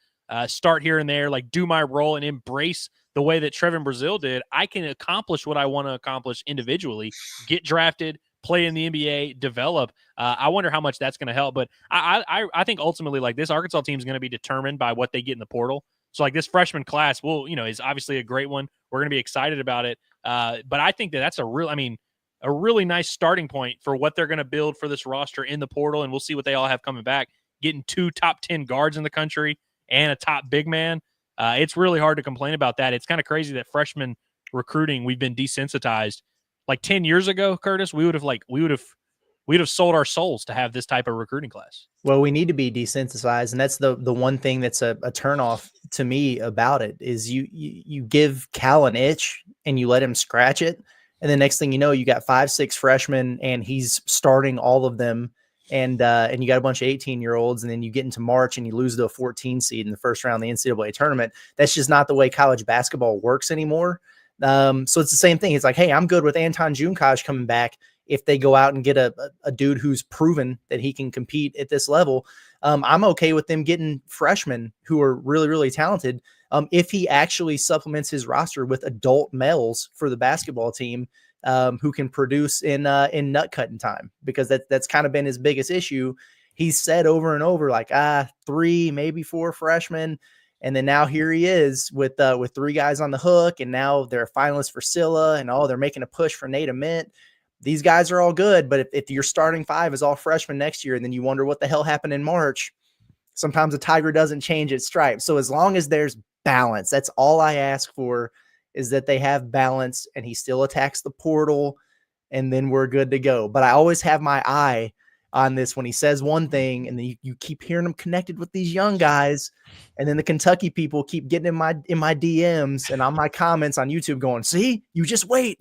start here and there, like do my role and embrace the way that Trevin Brazil did, I can accomplish what I want to accomplish individually, get drafted, play in the NBA, develop. I wonder how much that's going to help. But I think ultimately, like, this Arkansas team is going to be determined by what they get in the portal. So like this freshman class is obviously a great one. We're going to be excited about it. But I think that's a really nice starting point for what they're going to build for this roster in the portal. And we'll see what they all have coming back. Getting 2 top 10 guards in the country and a top big man. It's really hard to complain about that. It's kind of crazy that freshman recruiting, we've been desensitized. Like 10 years ago, Curtis, we would have sold our souls to have this type of recruiting class. Well, we need to be desensitized, and that's the one thing that's a turnoff to me about it is you give Cal an itch and you let him scratch it, And the next thing you know, you got 5-6 freshmen and he's starting all of them. And you got a bunch of 18-year-olds, and then you get into March and you lose to a 14 seed in the first round of the NCAA tournament. That's just not the way college basketball works anymore. So it's the same thing. It's like, hey, I'm good with Anton Junkaj coming back if they go out and get a dude who's proven that he can compete at this level. I'm okay with them getting freshmen who are really, really talented. If he actually supplements his roster with adult males for the basketball team, who can produce in nut cutting time, because that's kind of been his biggest issue. He's said over and over, like, 3, maybe 4 freshmen. And then now here he is with 3 guys on the hook. And now they're finalists for Scylla, and they're making a push for Nate Ament. These guys are all good. But if your starting 5 is all freshmen next year, and then you wonder what the hell happened in March, sometimes a tiger doesn't change its stripes. So as long as there's balance, that's all I ask for, is that they have balance, and he still attacks the portal, and then we're good to go. But I always have my eye on this when he says one thing, and then you keep hearing him connected with these young guys, and then the Kentucky people keep getting in my DMs and on my comments on YouTube going, see, you just wait.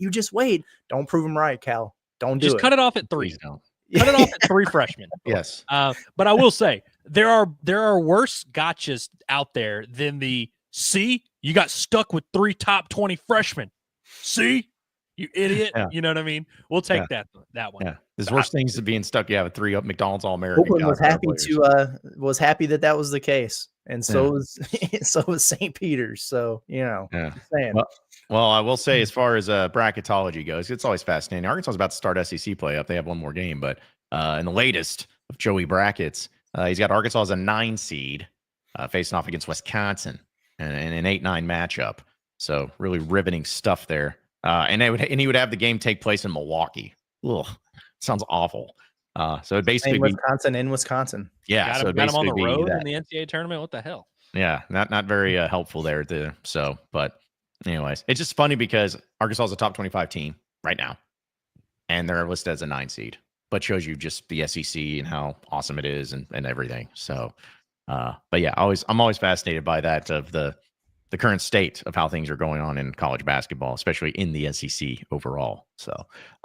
Don't prove him right, Cal. Don't do just it. cut it off at 3. Cut it off at 3 freshmen. Yes. But I will say there are worse gotchas out there than the see, you got stuck with 3 top 20 freshmen. See, you idiot. Yeah. You know what I mean? We'll take that one. Yeah. There's worse things than being stuck. Yeah, with 3 up McDonald's All-American. Oakland was happy that was the case. And so was St. Peter's. So, Yeah. saying. Well, I will say, as far as bracketology goes, it's always fascinating. Arkansas is about to start SEC play up. They have one more game, but in the latest of Joey brackets, he's got Arkansas as a 9 seed facing off against Wisconsin in an 8-9 matchup. So really riveting stuff there. And he would have the game take place in Milwaukee. Ugh, sounds awful. So it basically Wisconsin in Wisconsin. Yeah, got him on the road in the NCAA tournament. What the hell? Yeah, not very helpful there. But anyways, it's just funny because Arkansas is a top 25 team right now, and they're listed as a 9 seed, but shows you just the SEC and how awesome it is and everything. So, but yeah, I'm always fascinated by that, of the current state of how things are going on in college basketball, especially in the SEC overall. So,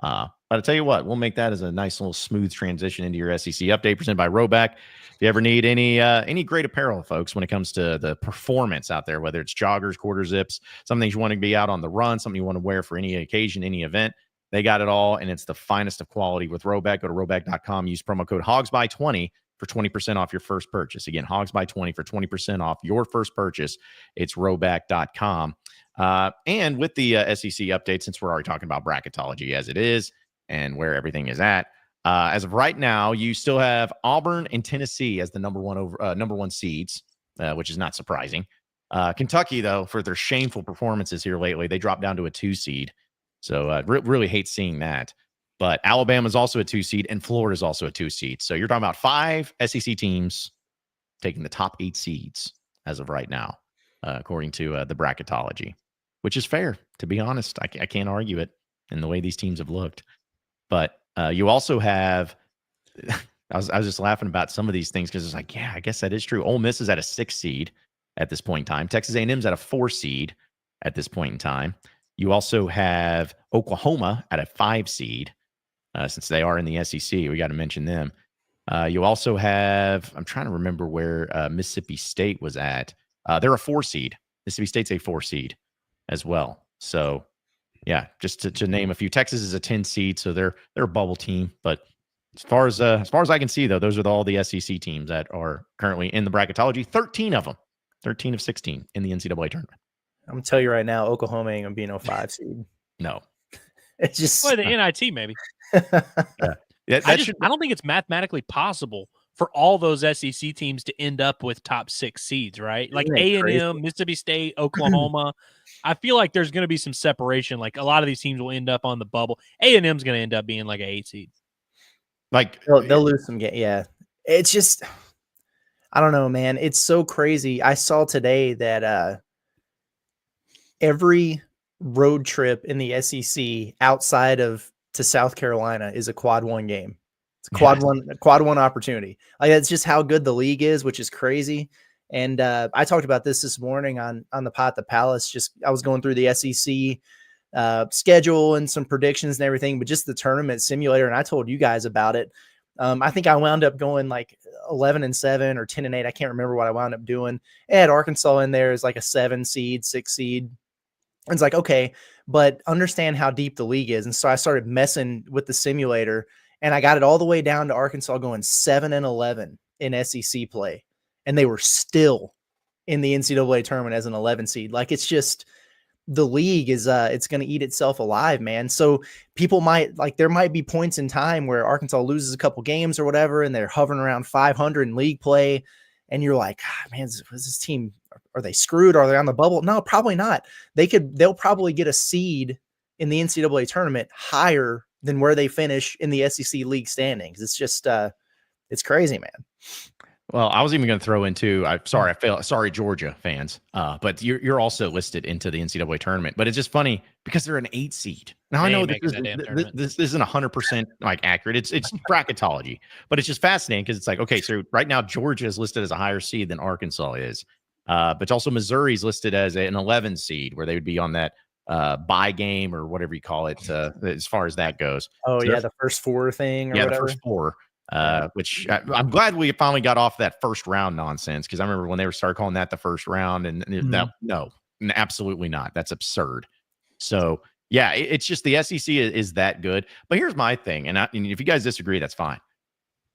but I'll tell you what, we'll make that as a nice little smooth transition into your SEC update presented by Rhoback. If you ever need any great apparel, folks, when it comes to the performance out there, whether it's joggers, quarter zips, some things you want to be out on the run, something you want to wear for any occasion, any event, they got it all, and it's the finest of quality with Rhoback. Go to Rhoback.com, use promo code HOGSBY20 for 20% off your first purchase. Again, HOGSBY20 for 20% off your first purchase. It's Rhoback.com. And with the SEC update, since we're already talking about bracketology as it is and where everything is at, as of right now, you still have Auburn and Tennessee as the number one seeds, which is not surprising. Kentucky, though, for their shameful performances here lately, they dropped down to a 2 seed. So really hate seeing that. But Alabama is also a 2 seed, and Florida is also a 2 seed. So you're talking about 5 SEC teams taking the top 8 seeds as of right now, according to the bracketology, which is fair, to be honest. I can't argue it in the way these teams have looked. But you also have, I was just laughing about some of these things because it's like, yeah, I guess that is true. Ole Miss is at a 6 seed at this point in time. Texas A&M's at a 4 seed at this point in time. You also have Oklahoma at a 5 seed. Since they are in the SEC, we got to mention them. You also have, I'm trying to remember where Mississippi State was at. They're a 4 seed. Mississippi State's a 4 seed as well. So, yeah, just to name a few. Texas is a 10 seed, so they're a bubble team. But as far as I can see, though, those are all the SEC teams that are currently in the bracketology. 13 of them, 13 of 16 in the NCAA tournament. I'm gonna tell you right now, Oklahoma ain't gonna be no 5 seed. No, it's just the NIT maybe. Yeah, I don't think it's mathematically possible for all those SEC teams to end up with top 6 seeds, right? Like A&M, Mississippi State, Oklahoma. I feel like there's going to be some separation. Like a lot of these teams will end up on the bubble. A&M's going to end up being like an 8 seed. Like they'll lose some game. Yeah, it's just, I don't know, man. It's so crazy. I saw today that every road trip in the SEC outside of to South Carolina is a quad 1 game. It's a quad one opportunity. Like that's just how good the league is, which is crazy. And I talked about this morning on the Pot the Palace. Just I was going through the SEC schedule and some predictions and everything, but just the tournament simulator. And I told you guys about it. I think I wound up going like 11-7 or 10-8. I can't remember what I wound up doing. I had Arkansas in there as like a 7 seed, 6 seed. It's like, okay, but understand how deep the league is. And so I started messing with the simulator, and I got it all the way down to Arkansas going 7-11 in SEC play. And they were still in the NCAA tournament as an 11 seed. Like, it's just, the league is, it's going to eat itself alive, man. So people might, like, there might be points in time where Arkansas loses a couple games or whatever, and they're hovering around 500 in league play. And you're like, man, is this team, are they screwed? Are they on the bubble? No, probably not. They'll probably get a seed in the NCAA tournament higher than where they finish in the SEC league standings. It's just, it's crazy, man. Well, I was even going to throw into, sorry, Georgia fans, but you're also listed into the NCAA tournament. But it's just funny because they're an 8 seed. Now, I know this isn't 100% like accurate. It's bracketology, but it's just fascinating because it's like, okay, so right now Georgia is listed as a higher seed than Arkansas is, but also Missouri's listed as an 11 seed where they would be on that bye game or whatever you call it, as far as that goes. Oh, so the first 4 thing, or whatever. The first 4. Which I'm glad we finally got off that first round nonsense, because I remember when they started calling that the first round, and no, absolutely not. That's absurd. So yeah, it's just the SEC is that good. But here's my thing, and if you guys disagree, that's fine.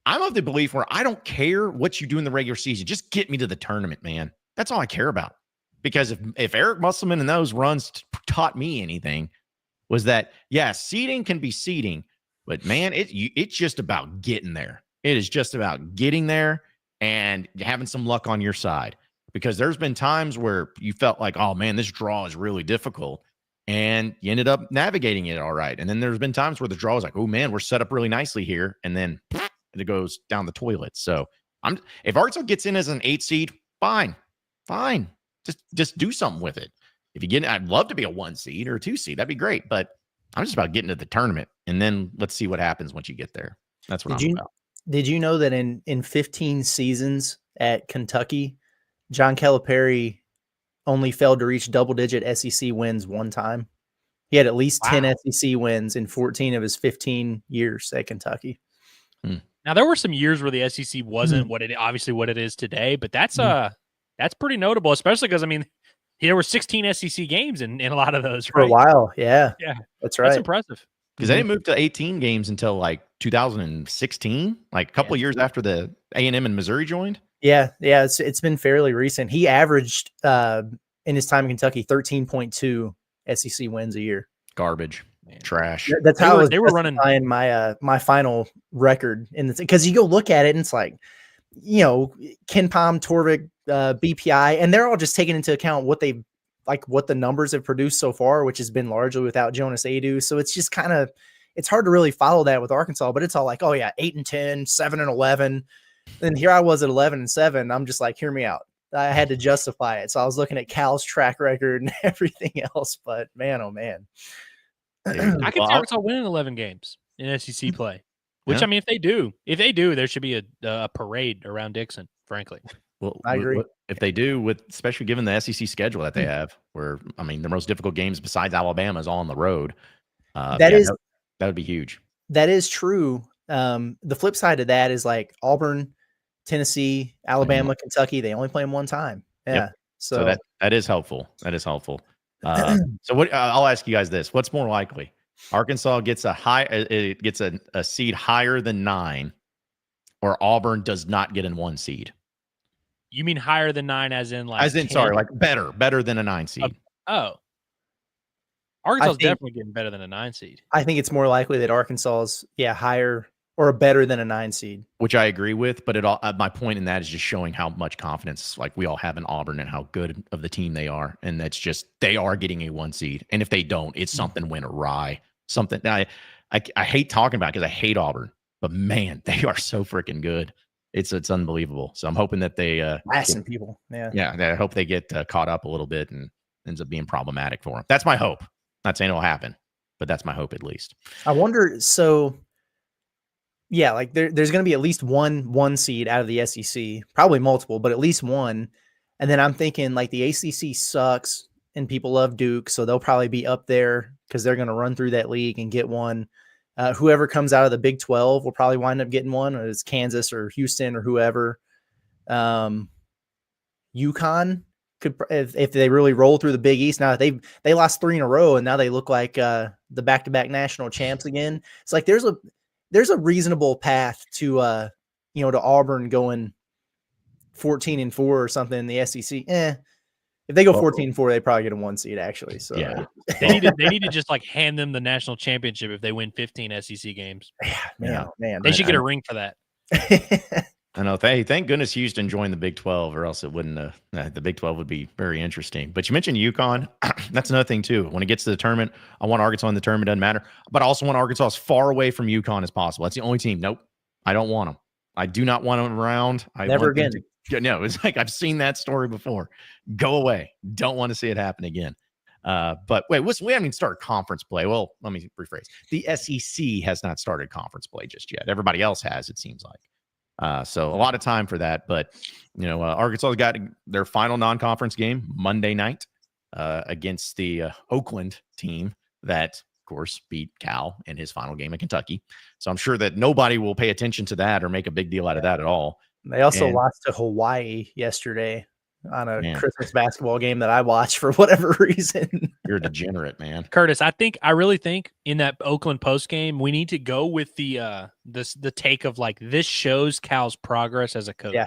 I'm of the belief where I don't care what you do in the regular season, just get me to the tournament, man. That's all I care about. Because if Eric Musselman and those runs taught me anything, was that seeding can be seeding. But man, it's just about getting there. It is just about getting there and having some luck on your side, because there's been times where you felt like, oh man, this draw is really difficult, and you ended up navigating it all right. And then there's been times where the draw is like, oh man, we're set up really nicely here, and then it goes down the toilet. So if Arkansas gets in as an 8 seed, fine, just do something with it. If you get, I'd love to be a 1 seed or a 2 seed. That'd be great, but I'm just about getting to the tournament, and then let's see what happens once you get there. That's what I'm about. Did you know that in 15 seasons at Kentucky, John Calipari only failed to reach double-digit SEC wins 1 time? He had at least 10 SEC wins in 14 of his 15 years at Kentucky. Now, there were some years where the SEC wasn't what it is today, but that's pretty notable, especially because, I mean, there were 16 SEC games in a lot of those, right? For a while, yeah. That's right. That's impressive. Because they didn't move to 18 games until like 2016, like a couple of years after the A&M and Missouri joined. Yeah, it's been fairly recent. He averaged in his time in Kentucky 13.2 SEC wins a year. Garbage, trash. That's how they were running my final record because you go look at it and it's like, you know, Ken Palm, Torvik, BPI, and they're all just taking into account what the numbers have produced so far, which has been largely without Jonas Adu. So it's just kind of, it's hard to really follow that with Arkansas, but it's all like, oh yeah, 8-10, 7-11. And here I was at 11-7. I'm just like, hear me out. I had to justify it. So I was looking at Cal's track record and everything else, but man, oh man. I can see Arkansas winning 11 games in SEC play, which I mean, if they do, there should be a parade around Dixon, frankly. Well, I agree. If they do, especially given the SEC schedule that they have, where, I mean, the most difficult games besides Alabama is all on the road. That would be huge. That is true. The flip side of that is like Auburn, Tennessee, Alabama, Kentucky. They only play them 1 time. Yeah. Yep. So that is helpful. That is helpful. So what? I'll ask you guys this: what's more likely? Arkansas gets a seed higher than 9, or Auburn does not get in 1 seed. You mean higher than 9 as in like 10? Sorry, like better than a 9 seed. Arkansas is definitely getting better than a 9 seed. I think it's more likely that Arkansas is higher or better than a 9 seed. Which I agree with, but my point in that is just showing how much confidence like we all have in Auburn and how good of the team they are, and that's just they are getting a 1 seed. And if they don't, it's something went awry. Something I hate talking about because I hate Auburn, but man, they are so freaking good. It's unbelievable. So I'm hoping that they blasting people. Yeah. I hope they get caught up a little bit and ends up being problematic for them. That's my hope. Not saying it'll happen, but that's my hope at least. I wonder. So yeah, like there's going to be at least one seed out of the SEC, probably multiple, but at least one. And then I'm thinking like the ACC sucks and people love Duke, so they'll probably be up there because they're going to run through that league and get one. Whoever comes out of the Big 12 will probably wind up getting one. Whether it's Kansas or Houston or whoever. UConn could, if they really roll through the Big East. Now they lost 3 in a row, and now they look like the back-to-back national champs again. It's like there's a reasonable path to to Auburn going 14-4 or something in the SEC. If they go 14-4, they probably get a 1 seed actually. So yeah, they need to just like hand them the national championship if they win 15 SEC games. Yeah, man, they should get a ring for that. I know. Thank goodness Houston joined the Big 12, or else it wouldn't. The Big 12 would be very interesting. But you mentioned UConn. That's another thing too. When it gets to the tournament, I want Arkansas in the tournament. Doesn't matter. But I also want Arkansas as far away from UConn as possible. That's the only team. Nope, I don't want them. I do not want them around. Never again. No, it's like I've seen that story before. Go away. Don't want to see it happen again. But wait, we haven't even started conference play. Well, let me rephrase. The SEC has not started conference play just yet. Everybody else has, it seems like. So a lot of time for that. But, Arkansas got their final non-conference game Monday night against the Oakland team that, of course, beat Cal in his final game in Kentucky. So I'm sure that nobody will pay attention to that or make a big deal out of that at all. They also lost to Hawaii yesterday on a Christmas basketball game that I watched for whatever reason. You're a degenerate, man. Curtis, I really think in that Oakland post game, we need to go with the take of like, this shows Cal's progress as a coach. Yeah.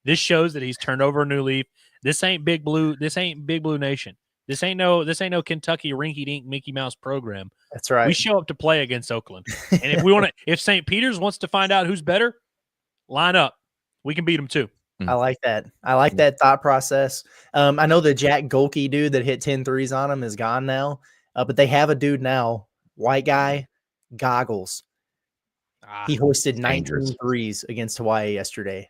This shows that he's turned over a new leaf. This ain't Big Blue. This ain't Big Blue Nation. This ain't no Kentucky rinky dink Mickey Mouse program. That's right. We show up to play against Oakland. And if St. Peter's wants to find out who's better, line up. We can beat them too. I like that. I like that thought process. I know the Jack Golke dude that hit 10 threes on him is gone now, but they have a dude now, white guy, goggles. He hoisted 19 threes against Hawaii yesterday.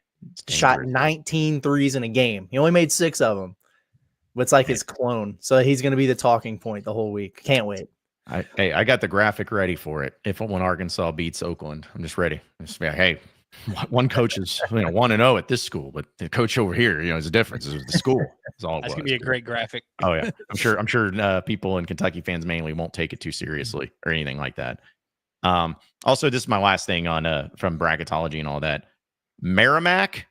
Shot 19 threes in a game. He only made 6 of them. But it's like his clone. So he's going to be the talking point the whole week. Can't wait. I got the graphic ready for it. When Arkansas beats Oakland, I'm just ready. Hey, one coach is 1-0 at this school, but the coach over here, is a difference. It's the school. That's all. That's gonna be a great graphic. Oh yeah, I'm sure people and Kentucky fans mainly won't take it too seriously or anything like that. Also, this is my last thing on from bracketology and all that. Merrimack,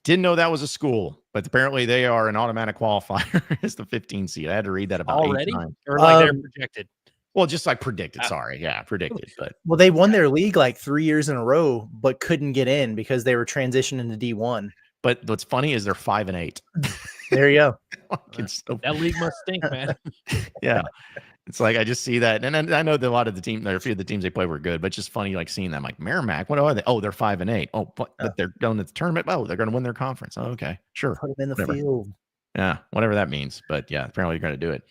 didn't know that was a school, but apparently they are an automatic qualifier as the 15 seed. I had to read that about already, 8 times. or like they're projected. Well, just like predicted. Sorry. Yeah, predicted. But they won their league like 3 years in a row, but couldn't get in because they were transitioning to D1. But what's funny is they're 5-8. There you go. That league must stink, man. Yeah. It's like I just see that. And I know that a lot of the team, there are a few of the teams they play were good, but it's just funny like seeing them like Merrimack. What are they? Oh, they're 5-8. Oh, but they're going to the tournament. Oh, they're going to win their conference. Oh, okay. Sure. Put them in the field. Yeah, whatever that means. But yeah, apparently you're going to do it.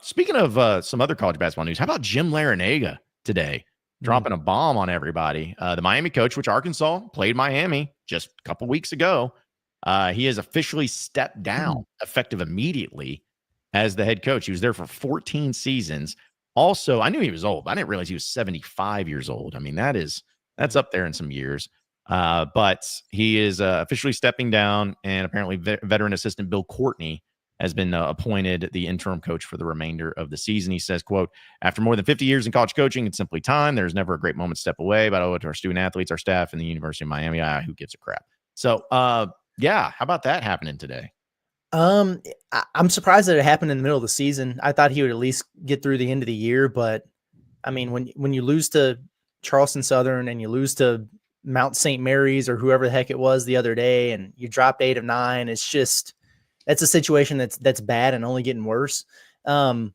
Speaking of some other college basketball news, how about Jim Larrañaga today dropping a bomb on everybody? The Miami coach, which Arkansas played Miami just a couple weeks ago, he has officially stepped down effective immediately as the head coach. He was there for 14 seasons. Also, I knew he was old, but I didn't realize he was 75 years old. I mean, that's up there in some years. But he is officially stepping down, and apparently veteran assistant Bill Courtney has been appointed the interim coach for the remainder of the season. He says, quote, after more than 50 years in college coaching, it's simply time. There's never a great moment to step away, but I owe it to our student athletes, our staff, and the University of Miami. Who gives a crap? So, yeah, how about that happening today? I'm surprised that it happened in the middle of the season. I thought he would at least get through the end of the year, but I mean, when you lose to Charleston Southern and you lose to Mount St. Mary's or whoever the heck it was the other day, and you dropped 8 of 9, it's just, that's a situation that's bad and only getting worse. One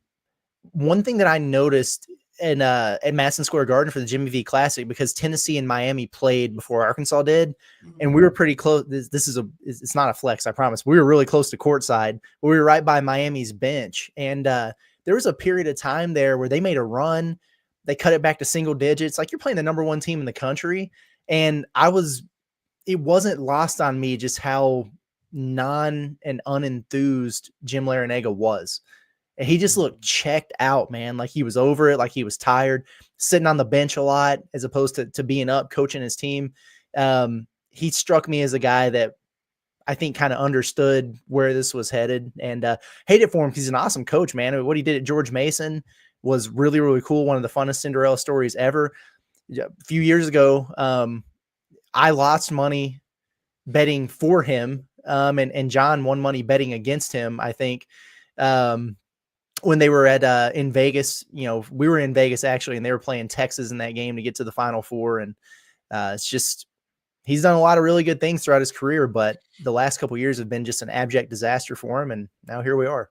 thing that I noticed at Madison Square Garden for the Jimmy V Classic, because Tennessee and Miami played before Arkansas did, and we were pretty close. It's not a flex, I promise. We were really close to courtside, but we were right by Miami's bench. And there was a period of time there where they made a run. They cut it back to single digits. Like, you're playing the number 1 team in the country. And it wasn't lost on me just how and unenthused Jim Larrañaga was. And he just looked checked out, man. Like he was over it, like he was tired, sitting on the bench a lot as opposed to being up coaching his team. He struck me as a guy that I think kind of understood where this was headed, and hate it for him because he's an awesome coach, man. What he did at George Mason was really, really cool. One of the funnest Cinderella stories ever. A few years ago, I lost money betting for him. And John won money betting against him, I think. When they were in Vegas, we were in Vegas actually, and they were playing Texas in that game to get to the Final Four. And it's just, he's done a lot of really good things throughout his career, but the last couple of years have been just an abject disaster for him. And now here we are.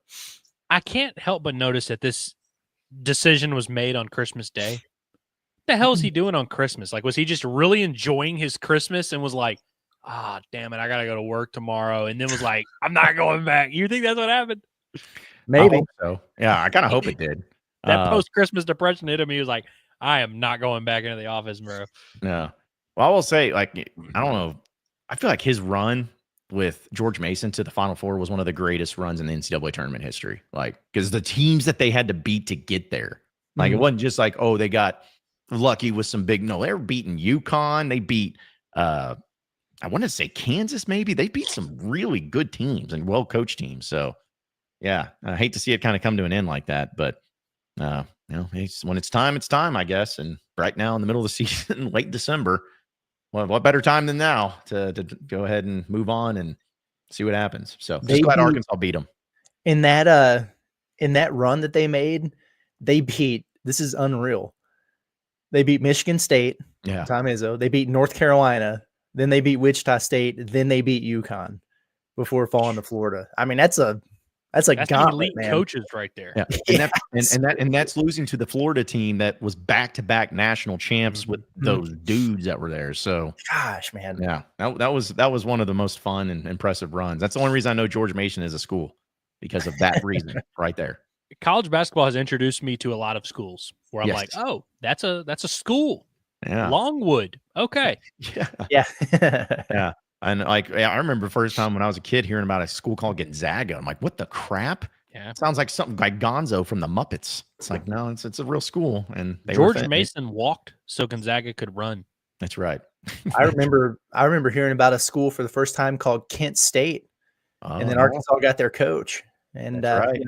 I can't help but notice that this decision was made on Christmas Day. What the hell is he doing on Christmas? Like, was he just really enjoying his Christmas and was like, damn it, I got to go to work tomorrow. And then was like, I'm not going back. You think that's what happened? Maybe. I hope so. Yeah, I kind of hope it did. That post-Christmas depression hit him. He was like, I am not going back into the office, bro. No. Well, I will say, like, I don't know. I feel like his run with George Mason to the Final Four was one of the greatest runs in the NCAA tournament history. Like, because the teams that they had to beat to get there, like, it wasn't just like, oh, they got lucky with some big. No, they were beating UConn. They beat, I want to say Kansas, maybe. They beat some really good teams and well-coached teams. So, yeah, I hate to see it kind of come to an end like that, but when it's time, I guess. And right now in the middle of the season, late December, well, what better time than now to go ahead and move on and see what happens. So just glad Arkansas beat them. In that run that they made, this is unreal. They beat Michigan State. Yeah. Tom Izzo. They beat North Carolina. Then they beat Wichita State. Then they beat UConn before falling to Florida. I mean, that's gauntlet, elite man. Coaches right there. Yeah. And that's losing to the Florida team that was back-to-back national champs with those dudes that were there. So, gosh, man. Yeah, that was one of the most fun and impressive runs. That's the only reason I know George Mason is a school, because of that reason right there. College basketball has introduced me to a lot of schools where I'm like, oh, that's a school. Yeah. Longwood. Okay. Yeah. Yeah. And I remember the first time when I was a kid hearing about a school called Gonzaga. I'm like, what the crap? Yeah. It sounds like something like Gonzo from the Muppets. It's like, no, it's a real school. And George Mason walked so Gonzaga could run. That's right. I remember hearing about a school for the first time called Kent State. And then Arkansas got their coach. And that's right.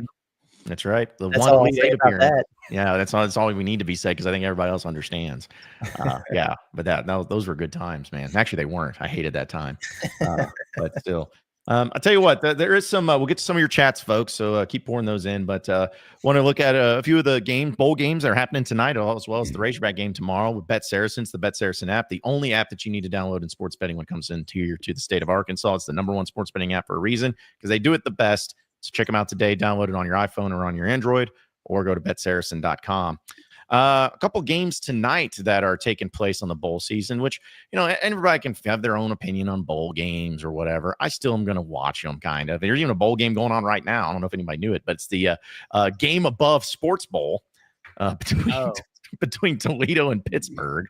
That's right. That's all I'll say about that. Yeah, that's all we need to be said, because I think everybody else understands. Yeah, but those were good times, man. Actually, they weren't. I hated that time, but still. I'll tell you what. There is some. We'll get to some of your chats, folks. So keep pouring those in. But want to look at a few of the bowl games that are happening tonight, as well as the Razorback game tomorrow with Bet Saracen. It's the Bet Saracen app, the only app that you need to download in sports betting when it comes to the state of Arkansas. It's the #1 sports betting app for a reason, because they do it the best. So check them out today. Download it on your iPhone or on your Android, or go to betsaracen.com. A couple games tonight that are taking place on the bowl season, which, everybody can have their own opinion on bowl games or whatever. I still am going to watch them, kind of. There's even a bowl game going on right now. I don't know if anybody knew it, but it's the Game Above Sports Bowl between Toledo and Pittsburgh.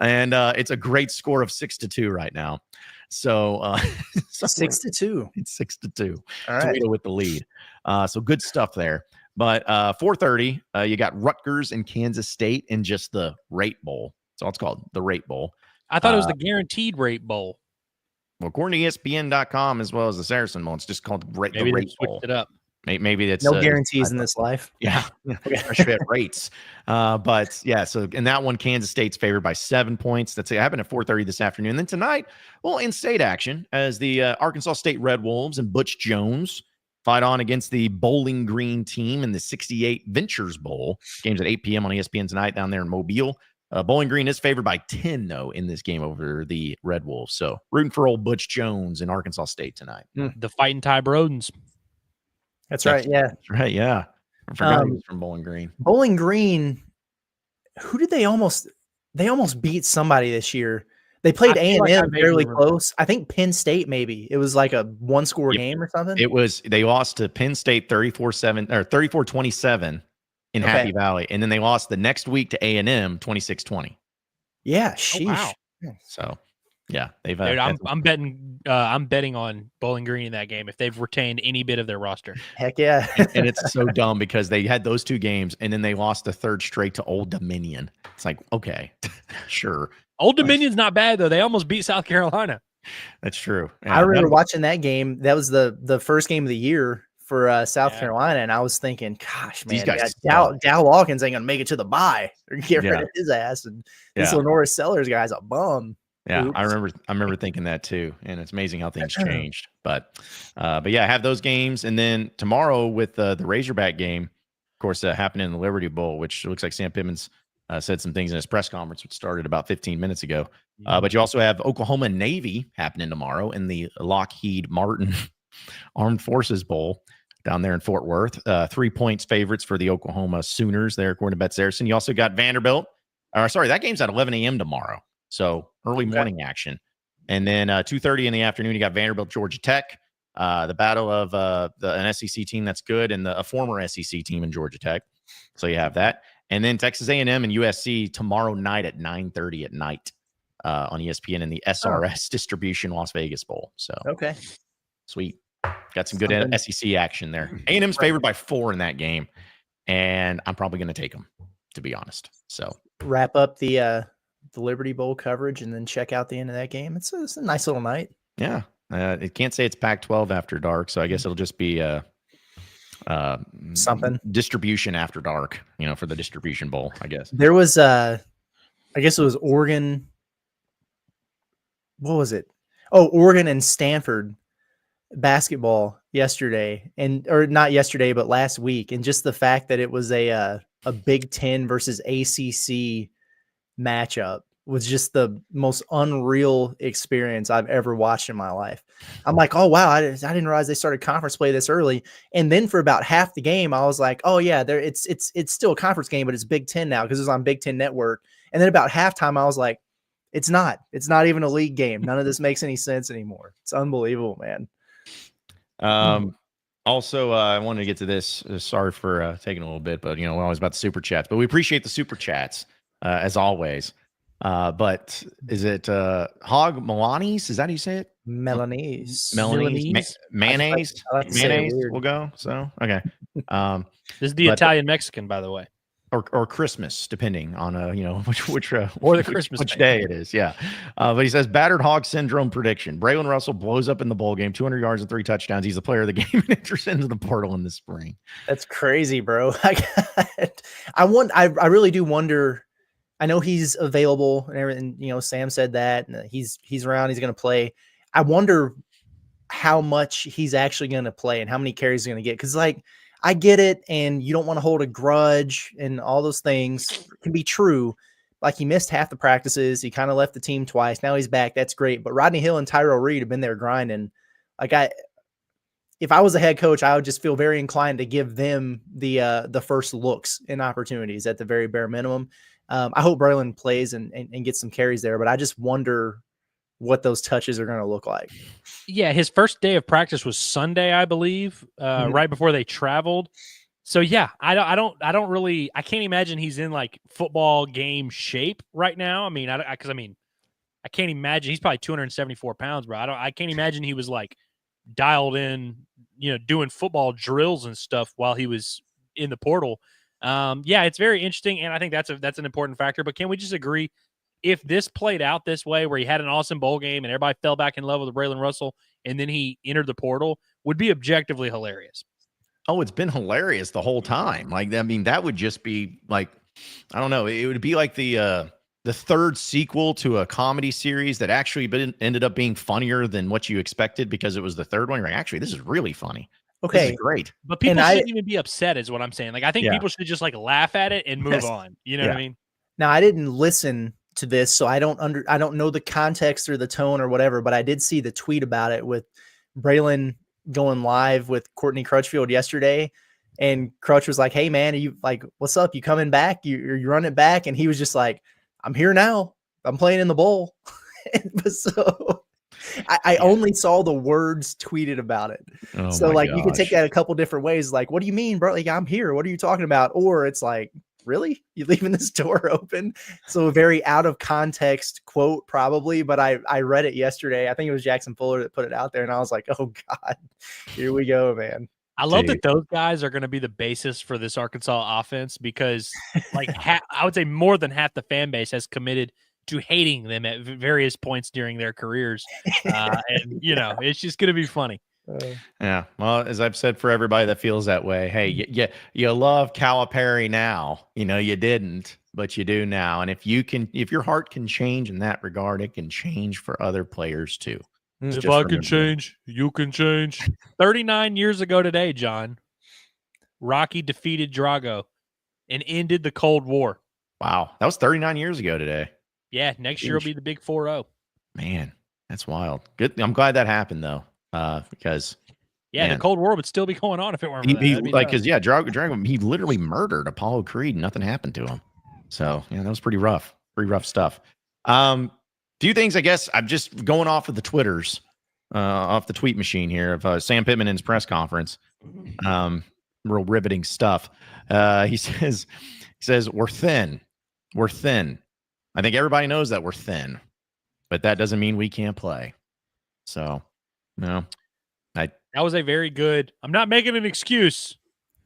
And it's a great score of 6-2 right now. So 6-2. It's 6-2. All right. Toledo with the lead. So good stuff there. But 4:30, you got Rutgers and Kansas State in just the Rate Bowl. So it's called the Rate Bowl. I thought it was the Guaranteed Rate Bowl. Well, according to ESPN.com, as well as the Saracen Bowl, it's just called the Rate Maybe Bowl. they switched it up. Maybe it's no guarantees in this life. Yeah, especially at rates. But yeah, so in that one, Kansas State's favored by 7 points. That's happened at 4:30 this afternoon. And then tonight, in-state action as the Arkansas State Red Wolves and Butch Jones fight on against the Bowling Green team in the 68 Ventures Bowl. Game's at 8 p.m. on ESPN tonight down there in Mobile. Bowling Green is favored by 10, though, in this game over the Red Wolves. So rooting for old Butch Jones in Arkansas State tonight. The Fighting Ty Brodens. That's right. Yeah. That's right. Yeah. I forgot he was from Bowling Green. Bowling Green. Who did they almost beat somebody this year? They played A&M fairly close. I think Penn State, maybe. It was like a one-score game or something. They lost to Penn State 34-7 or 34-27 in Happy Valley. And then they lost the next week to A&M 26-20. Yeah. Sheesh. Oh, wow. So yeah, they've. Dude, I'm betting on Bowling Green in that game if they've retained any bit of their roster. Heck yeah! And it's so dumb because they had those two games and then they lost the third straight to Old Dominion. It's like, okay, sure. Old Dominion's not bad though. They almost beat South Carolina. That's true. Yeah, I remember watching that game. That was the first game of the year for South Carolina, and I was thinking, gosh, man, These guys Dow Hawkins ain't gonna make it to the bye or get rid of his ass, and this Lenora Sellers guy's a bum. Yeah, Oops. I remember thinking that too, and it's amazing how things changed. But yeah, I have those games, and then tomorrow with the Razorback game, of course, happening in the Liberty Bowl, which looks like Sam Pittman's said some things in his press conference, which started about 15 minutes ago. But you also have Oklahoma Navy happening tomorrow in the Lockheed Martin Armed Forces Bowl down there in Fort Worth. 3 points favorites for the Oklahoma Sooners there, according to Bet Saracen. You also got Vanderbilt. That game's at 11 a.m. tomorrow. So early morning action. And then 2:30 in the afternoon, you got Vanderbilt, Georgia Tech. The battle of an SEC team that's good and a former SEC team in Georgia Tech. So you have that. And then Texas A&M and USC tomorrow night at 9:30 at night on ESPN in the SRS Distribution Las Vegas Bowl. So sweet. Got some good SEC action there. A&M's favored by 4 in that game, and I'm probably going to take them, to be honest. So wrap up the Liberty Bowl coverage and then check out the end of that game. It's a nice little night. Yeah. It can't say it's Pac-12 after dark, so I guess it'll just be something distribution after dark, for the distribution bowl, I guess. There was I guess it was Oregon. What was it? Oh, Oregon and Stanford basketball yesterday, or not yesterday, but last week. And just the fact that it was a Big Ten versus ACC matchup was just the most unreal experience I've ever watched in my life. I'm like, oh wow, I didn't realize they started conference play this early. And then for about half the game, I was like, oh yeah, it's still a conference game, but it's Big Ten now because it was on Big Ten Network. And then about halftime, I was like, it's not even a league game. None of this makes any sense anymore. It's unbelievable, man. Also, I wanted to get to this. Sorry for taking a little bit, but we're always about the super chats. But we appreciate the super chats as always. But is it Hog Milanes? Is that how you say it? Melanese. Mayonnaise. Mayonnaise will go. So okay. This is the Italian Mexican, by the way. Or Christmas, depending on which or the Christmas which day it is. Yeah. But he says battered hog syndrome prediction. Braylon Russell blows up in the bowl game, 200 yards and 3 touchdowns. He's the player of the game and enters into the portal in the spring. That's crazy, bro. I really do wonder. I know he's available and everything. Sam said that, and he's around. He's going to play. I wonder how much he's actually going to play and how many carries he's going to get. Because I get it, and you don't want to hold a grudge, and all those things can be true. Like, he missed half the practices. He kind of left the team twice. Now he's back. That's great. But Rodney Hill and Tyrell Reed have been there grinding. If I was a head coach, I would just feel very inclined to give them the first looks and opportunities at the very bare minimum. I hope Braylon plays and gets some carries there, but I just wonder what those touches are going to look like. Yeah, his first day of practice was Sunday, I believe, right before they traveled. So yeah, I can't imagine he's in like football game shape right now. I mean, I can't imagine. He's probably 274 pounds, bro. I can't imagine he was like dialed in, doing football drills and stuff while he was in the portal. Yeah, it's very interesting, and I think that's an important factor. But can we just agree, if this played out this way, where he had an awesome bowl game and everybody fell back in love with Braylon Russell, and then he entered the portal, would be objectively hilarious? Oh, it's been hilarious the whole time. That would just be like, I don't know. It would be like the third sequel to a comedy series that actually ended up being funnier than what you expected because it was the third one. You're like, actually, this is really funny. Okay, this is great. But people shouldn't even be upset, is what I'm saying. Like, I think people should just laugh at it and move on. You know what I mean? Now, I didn't listen to this, so I don't know the context or the tone or whatever, but I did see the tweet about it with Braylon going live with Courtney Crutchfield yesterday, and Crutch was like, "Hey man, are you what's up? You coming back? You running back?" And he was just like, "I'm here now. I'm playing in the bowl." So I only saw the words tweeted about it. Oh, so you could take that a couple different ways. Like, what do you mean, bro? Like, I'm here. What are you talking about? Or it's like, really? You leaving this door open? So a very out of context quote, probably, but I read it yesterday. I think it was Jackson Fuller that put it out there, and I was like, oh God, here we go, man. I love that those guys are going to be the basis for this Arkansas offense, because I would say more than half the fan base has committed to hating them at various points during their careers. And it's just going to be funny. Yeah. Well, as I've said for everybody that feels that way, hey, you love Calipari now. You didn't, but you do now. And if your heart can change in that regard, it can change for other players too. If I can change, you can change. 39 years ago today, John, Rocky defeated Drago and ended the Cold War. Wow. That was 39 years ago today. Yeah. Next year will be the big 4-0. Man, that's wild. Good. I'm glad that happened though. Because the Cold War would still be going on if it weren't for that. Drago, he literally murdered Apollo Creed and nothing happened to him. So that was pretty rough stuff. Few things, I guess. I'm just going off of the Twitters, off the tweet machine here of Sam Pittman in his press conference. Real riveting stuff. He says we're thin. I think everybody knows that we're thin, but that doesn't mean we can't play. So. No, that was a very good. I'm not making an excuse,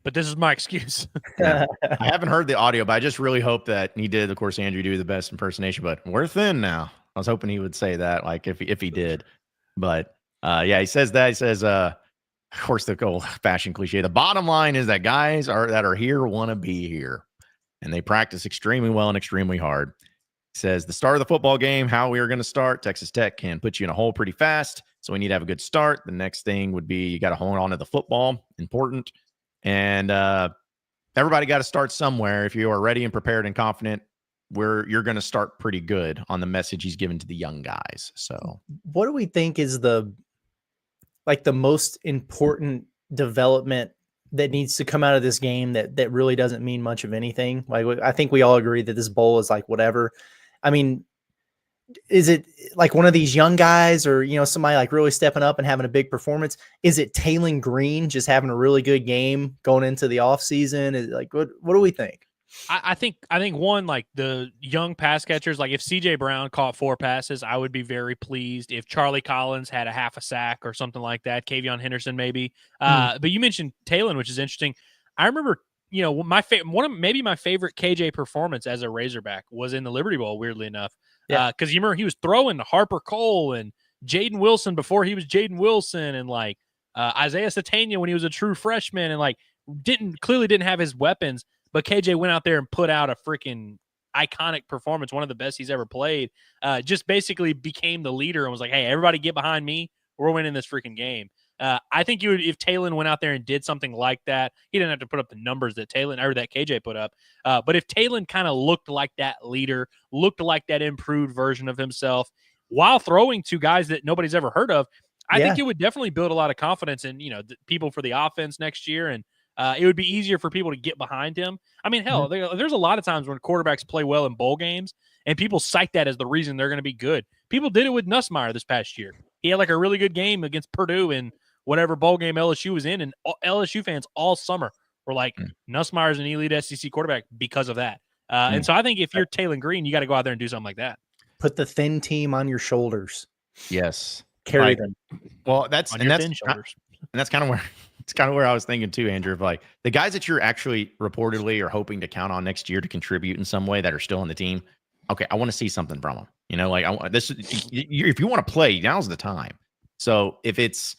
but this is my excuse. Yeah. I haven't heard the audio, but I just really hope that he did. Of course, Andrew do the best impersonation, but we're thin now. I was hoping he would say that, like if he did. But he says that. He says, of course, the old fashion cliche. The bottom line is that guys that are here want to be here, and they practice extremely well and extremely hard. He says the start of the football game, how we are going to start. Texas Tech can put you in a hole pretty fast. So we need to have a good start. The next thing would be you got to hold on to the football. Important. And everybody got to start somewhere. If you are ready and prepared and confident, you're going to start pretty good on the message he's given to the young guys. So what do we think is the most important development that needs to come out of this game that really doesn't mean much of anything? Like, I think we all agree that this bowl is like whatever. I mean, is it like one of these young guys or, somebody like really stepping up and having a big performance? Is it Taylon Green just having a really good game going into the off season? Is like, what do we think? I think one, like the young pass catchers, like if CJ Brown caught 4 passes, I would be very pleased. If Charlie Collins had a half a sack or something like that, Kavion Henderson maybe. But you mentioned Taylon, which is interesting. I remember, my favorite KJ performance as a Razorback was in the Liberty Bowl, weirdly enough. Because you remember he was throwing to Harper Cole and Jaden Wilson before he was Jaden Wilson, and like Isaiah Satania when he was a true freshman, and like clearly didn't have his weapons, but KJ went out there and put out a freaking iconic performance, one of the best he's ever played. Just basically became the leader and was like, "Hey, everybody, get behind me. We're winning this freaking game." I think if Taylon went out there and did something like that, he didn't have to put up the numbers that KJ put up. But if Taylon kind of looked like that leader, looked like that improved version of himself, while throwing to guys that nobody's ever heard of, I think it would definitely build a lot of confidence in people for the offense next year, and it would be easier for people to get behind him. I mean, hell, there's a lot of times when quarterbacks play well in bowl games, and people cite that as the reason they're going to be good. People did it with Nussmeier this past year. He had like a really good game against Purdue in whatever bowl game LSU was in, and LSU fans all summer were like, Nussmeier's an elite SEC quarterback because of that. And so I think if you're Taylon Green, you got to go out there and do something like that. Put the thin team on your shoulders. Yes. Carry them. Well, that's kind of where I was thinking too, Andrew, of like the guys that you're actually reportedly or hoping to count on next year to contribute in some way that are still on the team. Okay, I want to see something from them. If you want to play, now's the time. So if it's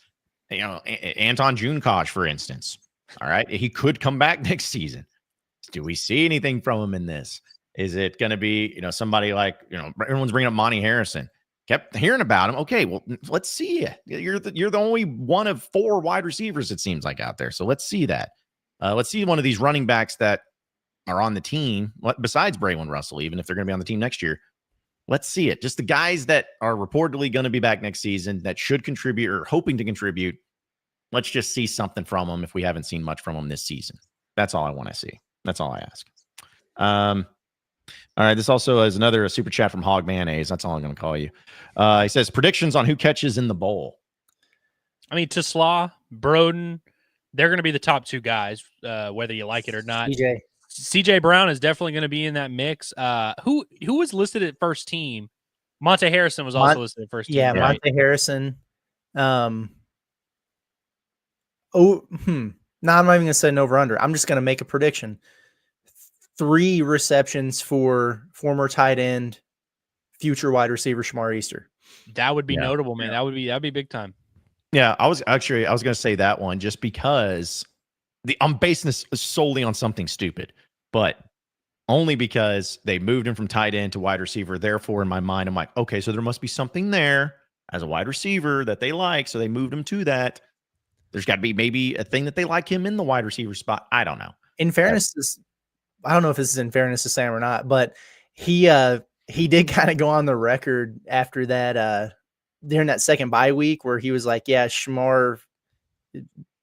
Anton Junkosh, for instance, all right, he could come back next season. Do we see anything from him in this? Is it going to be somebody like everyone's bringing up Monty Harrison? Kept hearing about him. Okay, well, let's see you. You're the only one of 4 wide receivers it seems like out there. So let's see that. Let's see one of these running backs that are on the team, besides Braylon Russell, even if they're going to be on the team next year. Let's see it. Just the guys that are reportedly going to be back next season that should contribute or hoping to contribute. Let's just see something from them if we haven't seen much from them this season. That's all I want to see. That's all I ask. All right. This also is another super chat from Hog Mayonnaise. That's all I'm going to call you. He says predictions on who catches in the bowl. I mean, Tisla, Broden, they're going to be the top 2 guys, whether you like it or not. CJ Brown is definitely going to be in that mix. Who was listed at first team? Monte Harrison was also listed at first team. Yeah, right? Monte Harrison. No, I'm not even going to say an over-under. I'm just going to make a prediction. 3 receptions for former tight end, future wide receiver Shamar Easter. That would be notable, man. That'd be big time. Yeah, I was going to say that one just because I'm basing this solely on something stupid, but only because they moved him from tight end to wide receiver. Therefore, in my mind, I'm like, okay, so there must be something there as a wide receiver that they like. So they moved him to that. There's got to be maybe a thing that they like him in the wide receiver spot. I don't know. In fairness, I don't know if this is in fairness to Sam or not, but he did kind of go on the record after that during that second bye week where he was like, yeah, Shmar,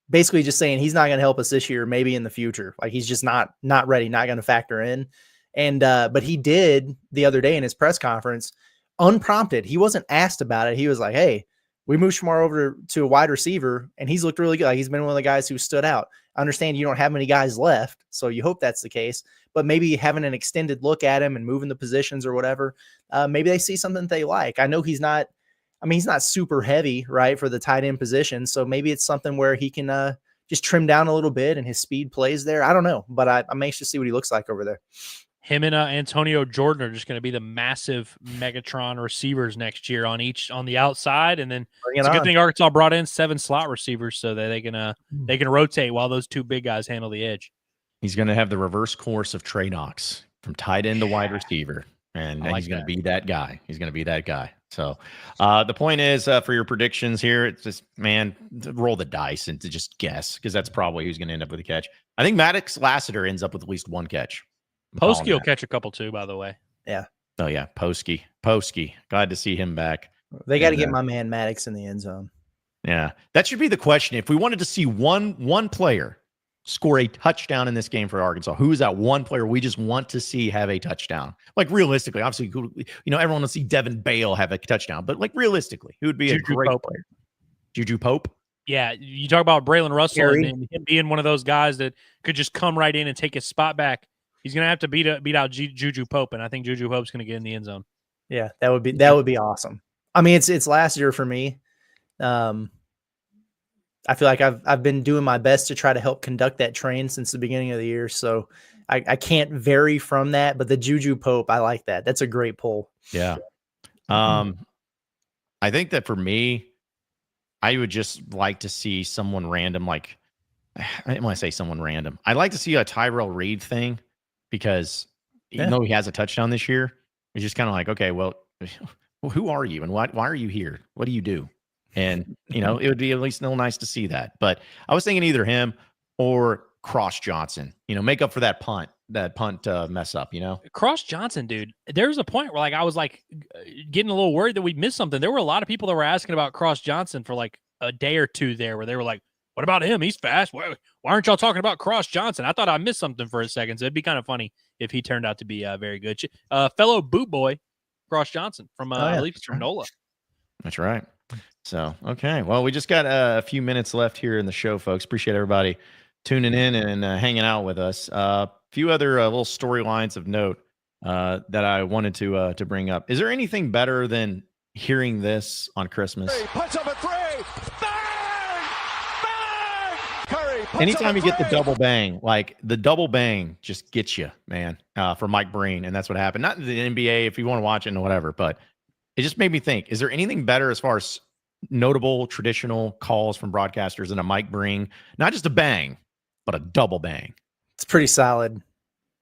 basically just saying he's not going to help us this year, maybe in the future. Like he's just not ready, not going to factor in. And but he did the other day in his press conference, unprompted. He wasn't asked about it. He was like, hey, we moved Shmar over to a wide receiver, and he's looked really good. Like he's been one of the guys who stood out. I understand you don't have many guys left, so you hope that's the case. But maybe having an extended look at him and moving the positions or whatever, maybe they see something they like. I know he's not super heavy, right, for the tight end position. So maybe it's something where he can just trim down a little bit and his speed plays there. I don't know, but I'm anxious to see what he looks like over there. Him and Antonio Jordan are just going to be the massive Megatron receivers next year on the outside, and then it's a good thing Arkansas brought in 7 slot receivers so that they can rotate while those 2 big guys handle the edge. He's going to have the reverse course of Trey Knox from tight end to wide receiver, and he's going to be that guy. He's going to be that guy. So the point is, for your predictions here, it's just, man, roll the dice and to just guess, because that's probably who's going to end up with a catch. I think Maddox Lassiter ends up with at least 1 catch. Posky will catch a couple too, by the way. Yeah. Oh yeah, Posky. Glad to see him back. They got to get my man Maddox in the end zone. Yeah, that should be the question. If we wanted to see one player score a touchdown in this game for Arkansas, who is that one player we just want to see have a touchdown? Like realistically, obviously, everyone wants to see Devin Bale have a touchdown, but like realistically, who would be a great player? Juju Pope. Yeah, you talk about Braylon Russell and him being one of those guys that could just come right in and take his spot back. He's going to have to beat out Juju Pope, and I think Juju Pope's going to get in the end zone. Yeah, that would be awesome. I mean, it's last year for me. I feel like I've been doing my best to try to help conduct that train since the beginning of the year, so I can't vary from that. But the Juju Pope, I like that. That's a great pull. Yeah. I think that for me, I would just like to see someone random. Like, I didn't want to say someone random. I'd like to see a Tyrell Reed thing. Because even though he has a touchdown this year, it's just kind of like, okay, well, who are you and why are you here? What do you do? And, it would be at least a little nice to see that. But I was thinking either him or Cross Johnson, make up for that punt mess up, Cross Johnson, dude, there was a point where I was getting a little worried that we'd missed something. There were a lot of people that were asking about Cross Johnson for a day or two there where they were like, what about him? He's fast. Why aren't y'all talking about Cross Johnson? I thought I missed something for a second. So it'd be kind of funny if he turned out to be very good. Fellow boot boy, Cross Johnson from I believe it's from NOLA. That's right. So, okay. Well, we just got a few minutes left here in the show, folks. Appreciate everybody tuning in and hanging out with us. A few other little storylines of note that I wanted to bring up. Is there anything better than hearing this on Christmas? Puts up a 3. Anytime you get the double bang, the double bang just gets you, man, for Mike Breen. And that's what happened. Not in the NBA, if you want to watch it or whatever, but it just made me think, is there anything better as far as notable traditional calls from broadcasters than a Mike Breen? Not just a bang, but a double bang. It's pretty solid.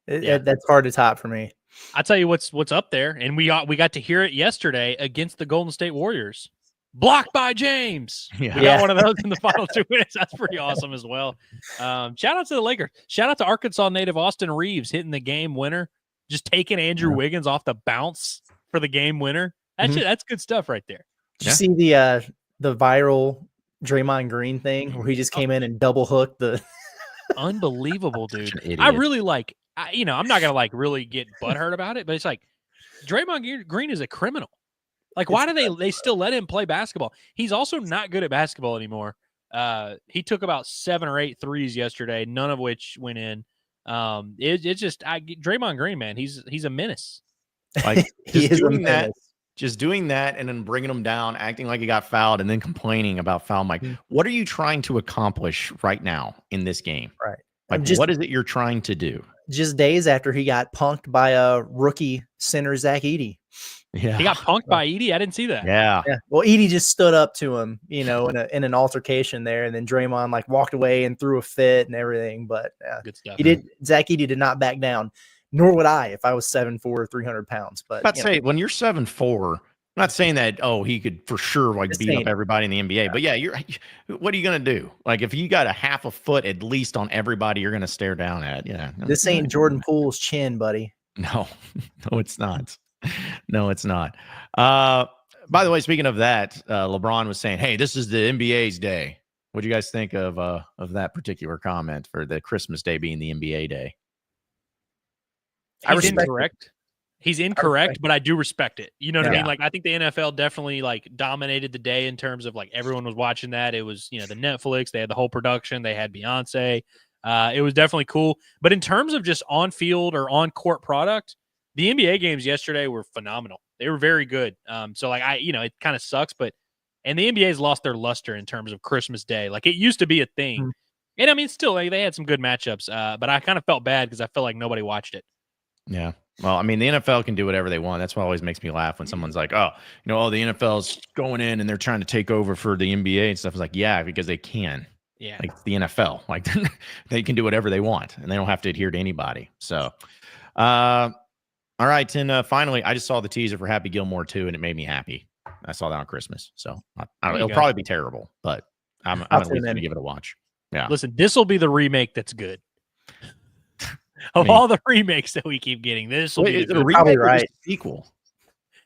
That's hard to top for me. I'll tell you what's up there. And we got to hear it yesterday against the Golden State Warriors. Blocked by James. We got one of those in the final 2 minutes. That's pretty awesome as well. Shout out to the Lakers. Shout out to Arkansas native Austin Reeves hitting the game winner, just taking Andrew Wiggins off the bounce for the game winner. That's good stuff right there. Did you see the viral Draymond Green thing where he just came in and double hooked the unbelievable, dude. I really I'm not gonna really get butthurt about it, but it's like Draymond Green is a criminal. Why do they still let him play basketball? He's also not good at basketball anymore. He took about 7 or 8 threes yesterday, none of which went in. It's just Draymond Green, man. He's a menace. Just doing that and then bringing him down, acting like he got fouled, and then complaining about foul. Mike, what are you trying to accomplish right now in this game? Right. What is it you're trying to do? just days after he got punked by a rookie center, Zach Edey. Yeah. He got punked by Edey. I didn't see that. Yeah. Yeah. Well, Edey just stood up to him, in an altercation there, and then Draymond like walked away and threw a fit and everything. But Good stuff. Zach Edey did not back down, nor would I if I was 7'4", 300 pounds. But I'd say when you're 7'4", I'm not saying that, he could for sure beat up everybody in the NBA. Yeah. But yeah, what are you going to do? Like if you got a half a foot at least on everybody you're going to stare down at. Yeah. This ain't Jordan Poole's chin, buddy. No, it's not. No, it's not. By the way, speaking of that, LeBron was saying, hey, this is the NBA's day. What do you guys think of that particular comment for the Christmas day being the NBA day? He's incorrect. He's incorrect, but I do respect it. You know what I mean? Like, I think the NFL definitely like dominated the day in terms of like everyone was watching that. It was, the Netflix, they had the whole production, they had Beyonce. It was definitely cool. But in terms of just on field or on court product, the NBA games yesterday were phenomenal. They were very good. So like it kind of sucks, and the NBA's lost their luster in terms of Christmas Day. Like it used to be a thing. Mm-hmm. And I mean, still they had some good matchups. But I kind of felt bad because I felt like nobody watched it. Yeah. Well, I mean, the NFL can do whatever they want. That's what always makes me laugh when someone's like, the NFL's going in and they're trying to take over for the NBA and stuff. It's like, yeah, because they can. Yeah. Like the NFL. Like they can do whatever they want and they don't have to adhere to anybody. So, all right, and finally, I just saw the teaser for Happy Gilmore 2, and it made me happy. I saw that on Christmas, so it'll probably be terrible, but I'm at least going to give it a watch. Yeah. Listen, this will be the remake that's good. All the remakes that we keep getting, this will be the remake or a sequel.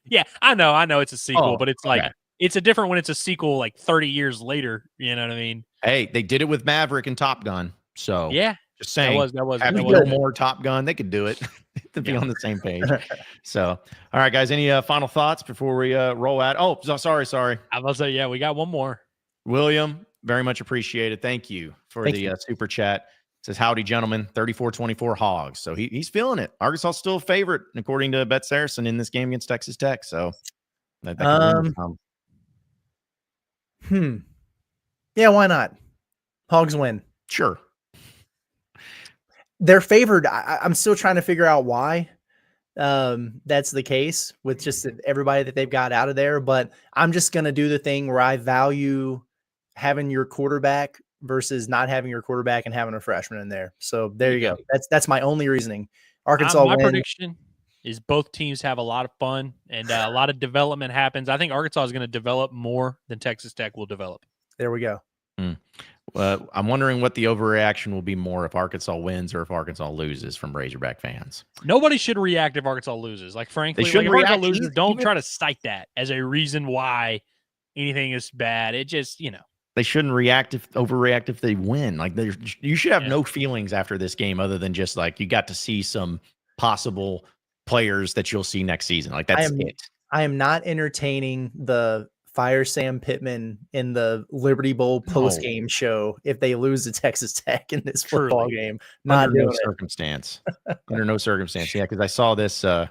Yeah, I know it's a sequel, but it's like it's a different when it's a sequel like 30 years later. You know what I mean? Hey, they did it with Maverick and Top Gun, so yeah. Just saying, that was Happy Gilmore, Top Gun, they could do it to be on the same page. So, all right, guys, any final thoughts before we roll out? Oh, sorry. I was say, yeah, we got one more. William, very much appreciated. Thank you for the super chat. It says, howdy, gentlemen, 34-24 Hogs. So he's feeling it. Arkansas still a favorite, according to Bet Saracen, in this game against Texas Tech. So, yeah, why not? Hogs win. Sure. They're favored. I'm still trying to figure out why that's the case with just everybody that they've got out of there. But I'm just going to do the thing where I value having your quarterback versus not having your quarterback and having a freshman in there. So there you go. That's my only reasoning. Arkansas my prediction is both teams have a lot of fun and a lot of development happens. I think Arkansas is going to develop more than Texas Tech will develop. There we go. I'm wondering what the overreaction will be more if Arkansas wins or if Arkansas loses from Razorback fans. Nobody should react if Arkansas loses. Like, frankly, if Arkansas loses, don't try to cite that as a reason why anything is bad. It just, They shouldn't overreact if they win. Like, you should have no feelings after this game other than just like you got to see some possible players that you'll see next season. Like, that's it. I am not entertaining the fire Sam Pittman in the Liberty Bowl post-game show if they lose to Texas Tech in this football game. Under no circumstance. Under no circumstance. Yeah, because I saw this. I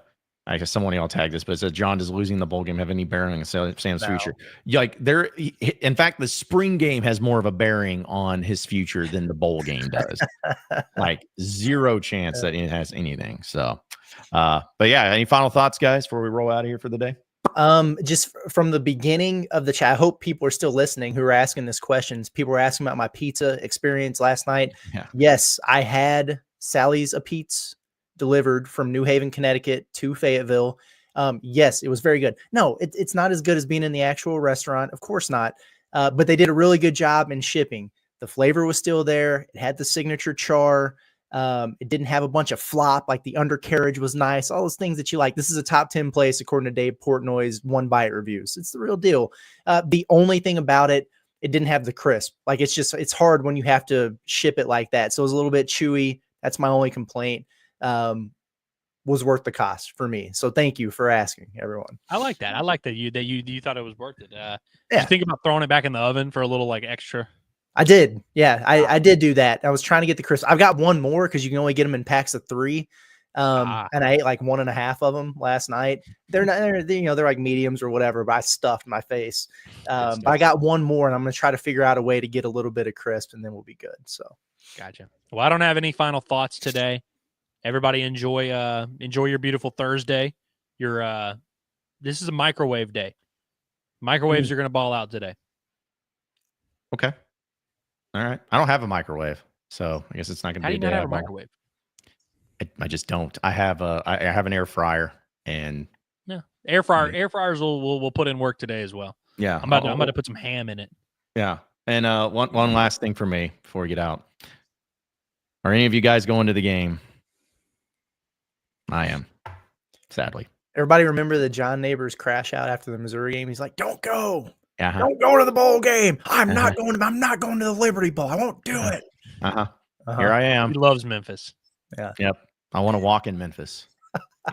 guess someone y'all tagged this, but it said, John, does losing the bowl game have any bearing on Sam's future? Like, in fact, the spring game has more of a bearing on his future than the bowl game does. Like, zero chance that it has anything. So, but yeah, any final thoughts, guys, before we roll out of here for the day? Just from the beginning of the chat, I hope people are still listening who are asking this questions. People were asking about my pizza experience last night. Yeah. Yes, I had Sally's a Pizza delivered from New Haven, Connecticut to Fayetteville. Yes, it was very good. No, it's not as good as being in the actual restaurant. Of course not. But they did a really good job in shipping. The flavor was still there. It had the signature char. It didn't have a bunch of flop. Like the undercarriage was nice. All those things that you like. This is a top 10 place according to Dave Portnoy's One Bite reviews. It's the real deal. The only thing about it didn't have the crisp. Like it's hard when you have to ship it like that. So it was a little bit chewy. That's my only complaint. Was worth the cost for me. So thank you for asking, everyone. I like that. I like that you thought it was worth it. Did you think about throwing it back in the oven for a little like extra? I did. Yeah, I did do that. I was trying to get the crisp. I've got one more because you can only get them in packs of 3. And I ate like 1.5 of them last night. They're not, they're like mediums or whatever, but I stuffed my face. But I got one more and I'm going to try to figure out a way to get a little bit of crisp and then we'll be good. So. Gotcha. Well, I don't have any final thoughts today. Everybody enjoy your beautiful Thursday. This is a microwave day. Microwaves are going to ball out today. Okay. All right. I don't have a microwave, so I guess it's not going to How be do a you not day have I a ball. microwave? I just don't. I have an air fryer, and No, air fryers will put in work today as well. yeah, I'm about to put some ham in it. yeah. And one last thing for me before we get out. Are any of you guys going to the game? I am, sadly. Everybody remember the John Neighbors crash out after the Missouri game? He's like, "Don't go, Uh-huh. don't go to the bowl game. I'm not going to the Liberty Bowl. I won't do it." Here I am. He loves Memphis. Yeah. Yep. I want to walk in Memphis,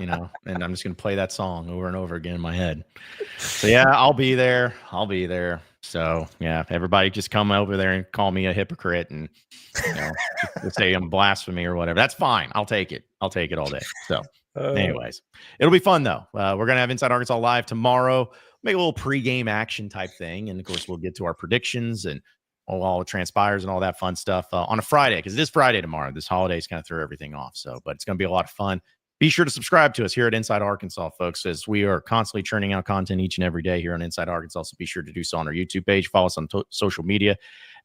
and I'm just going to play that song over and over again in my head. So yeah, I'll be there. So yeah, everybody just come over there and call me a hypocrite and say I'm blasphemy or whatever. That's fine. I'll take it all day. So anyways, it'll be fun though. We're going to have Inside Arkansas Live tomorrow, make a little pregame action type thing. And of course we'll get to our predictions and all it transpires and all that fun stuff on a Friday, because it is Friday tomorrow. This holiday's kind of threw everything off. So, but it's going to be a lot of fun. Be sure to subscribe to us here at Inside Arkansas, folks, as we are constantly churning out content each and every day here on Inside Arkansas. So be sure to do so on our YouTube page. Follow us on social media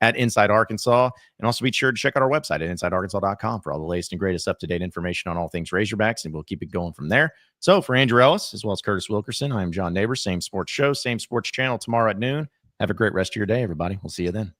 at Inside Arkansas. And also be sure to check out our website at InsideArkansas.com for all the latest and greatest up-to-date information on all things Razorbacks, and we'll keep it going from there. So for Andrew Ellis, as well as Curtis Wilkerson, I am John Neighbors. Same sports show, same sports channel tomorrow at noon. Have a great rest of your day, everybody. We'll see you then.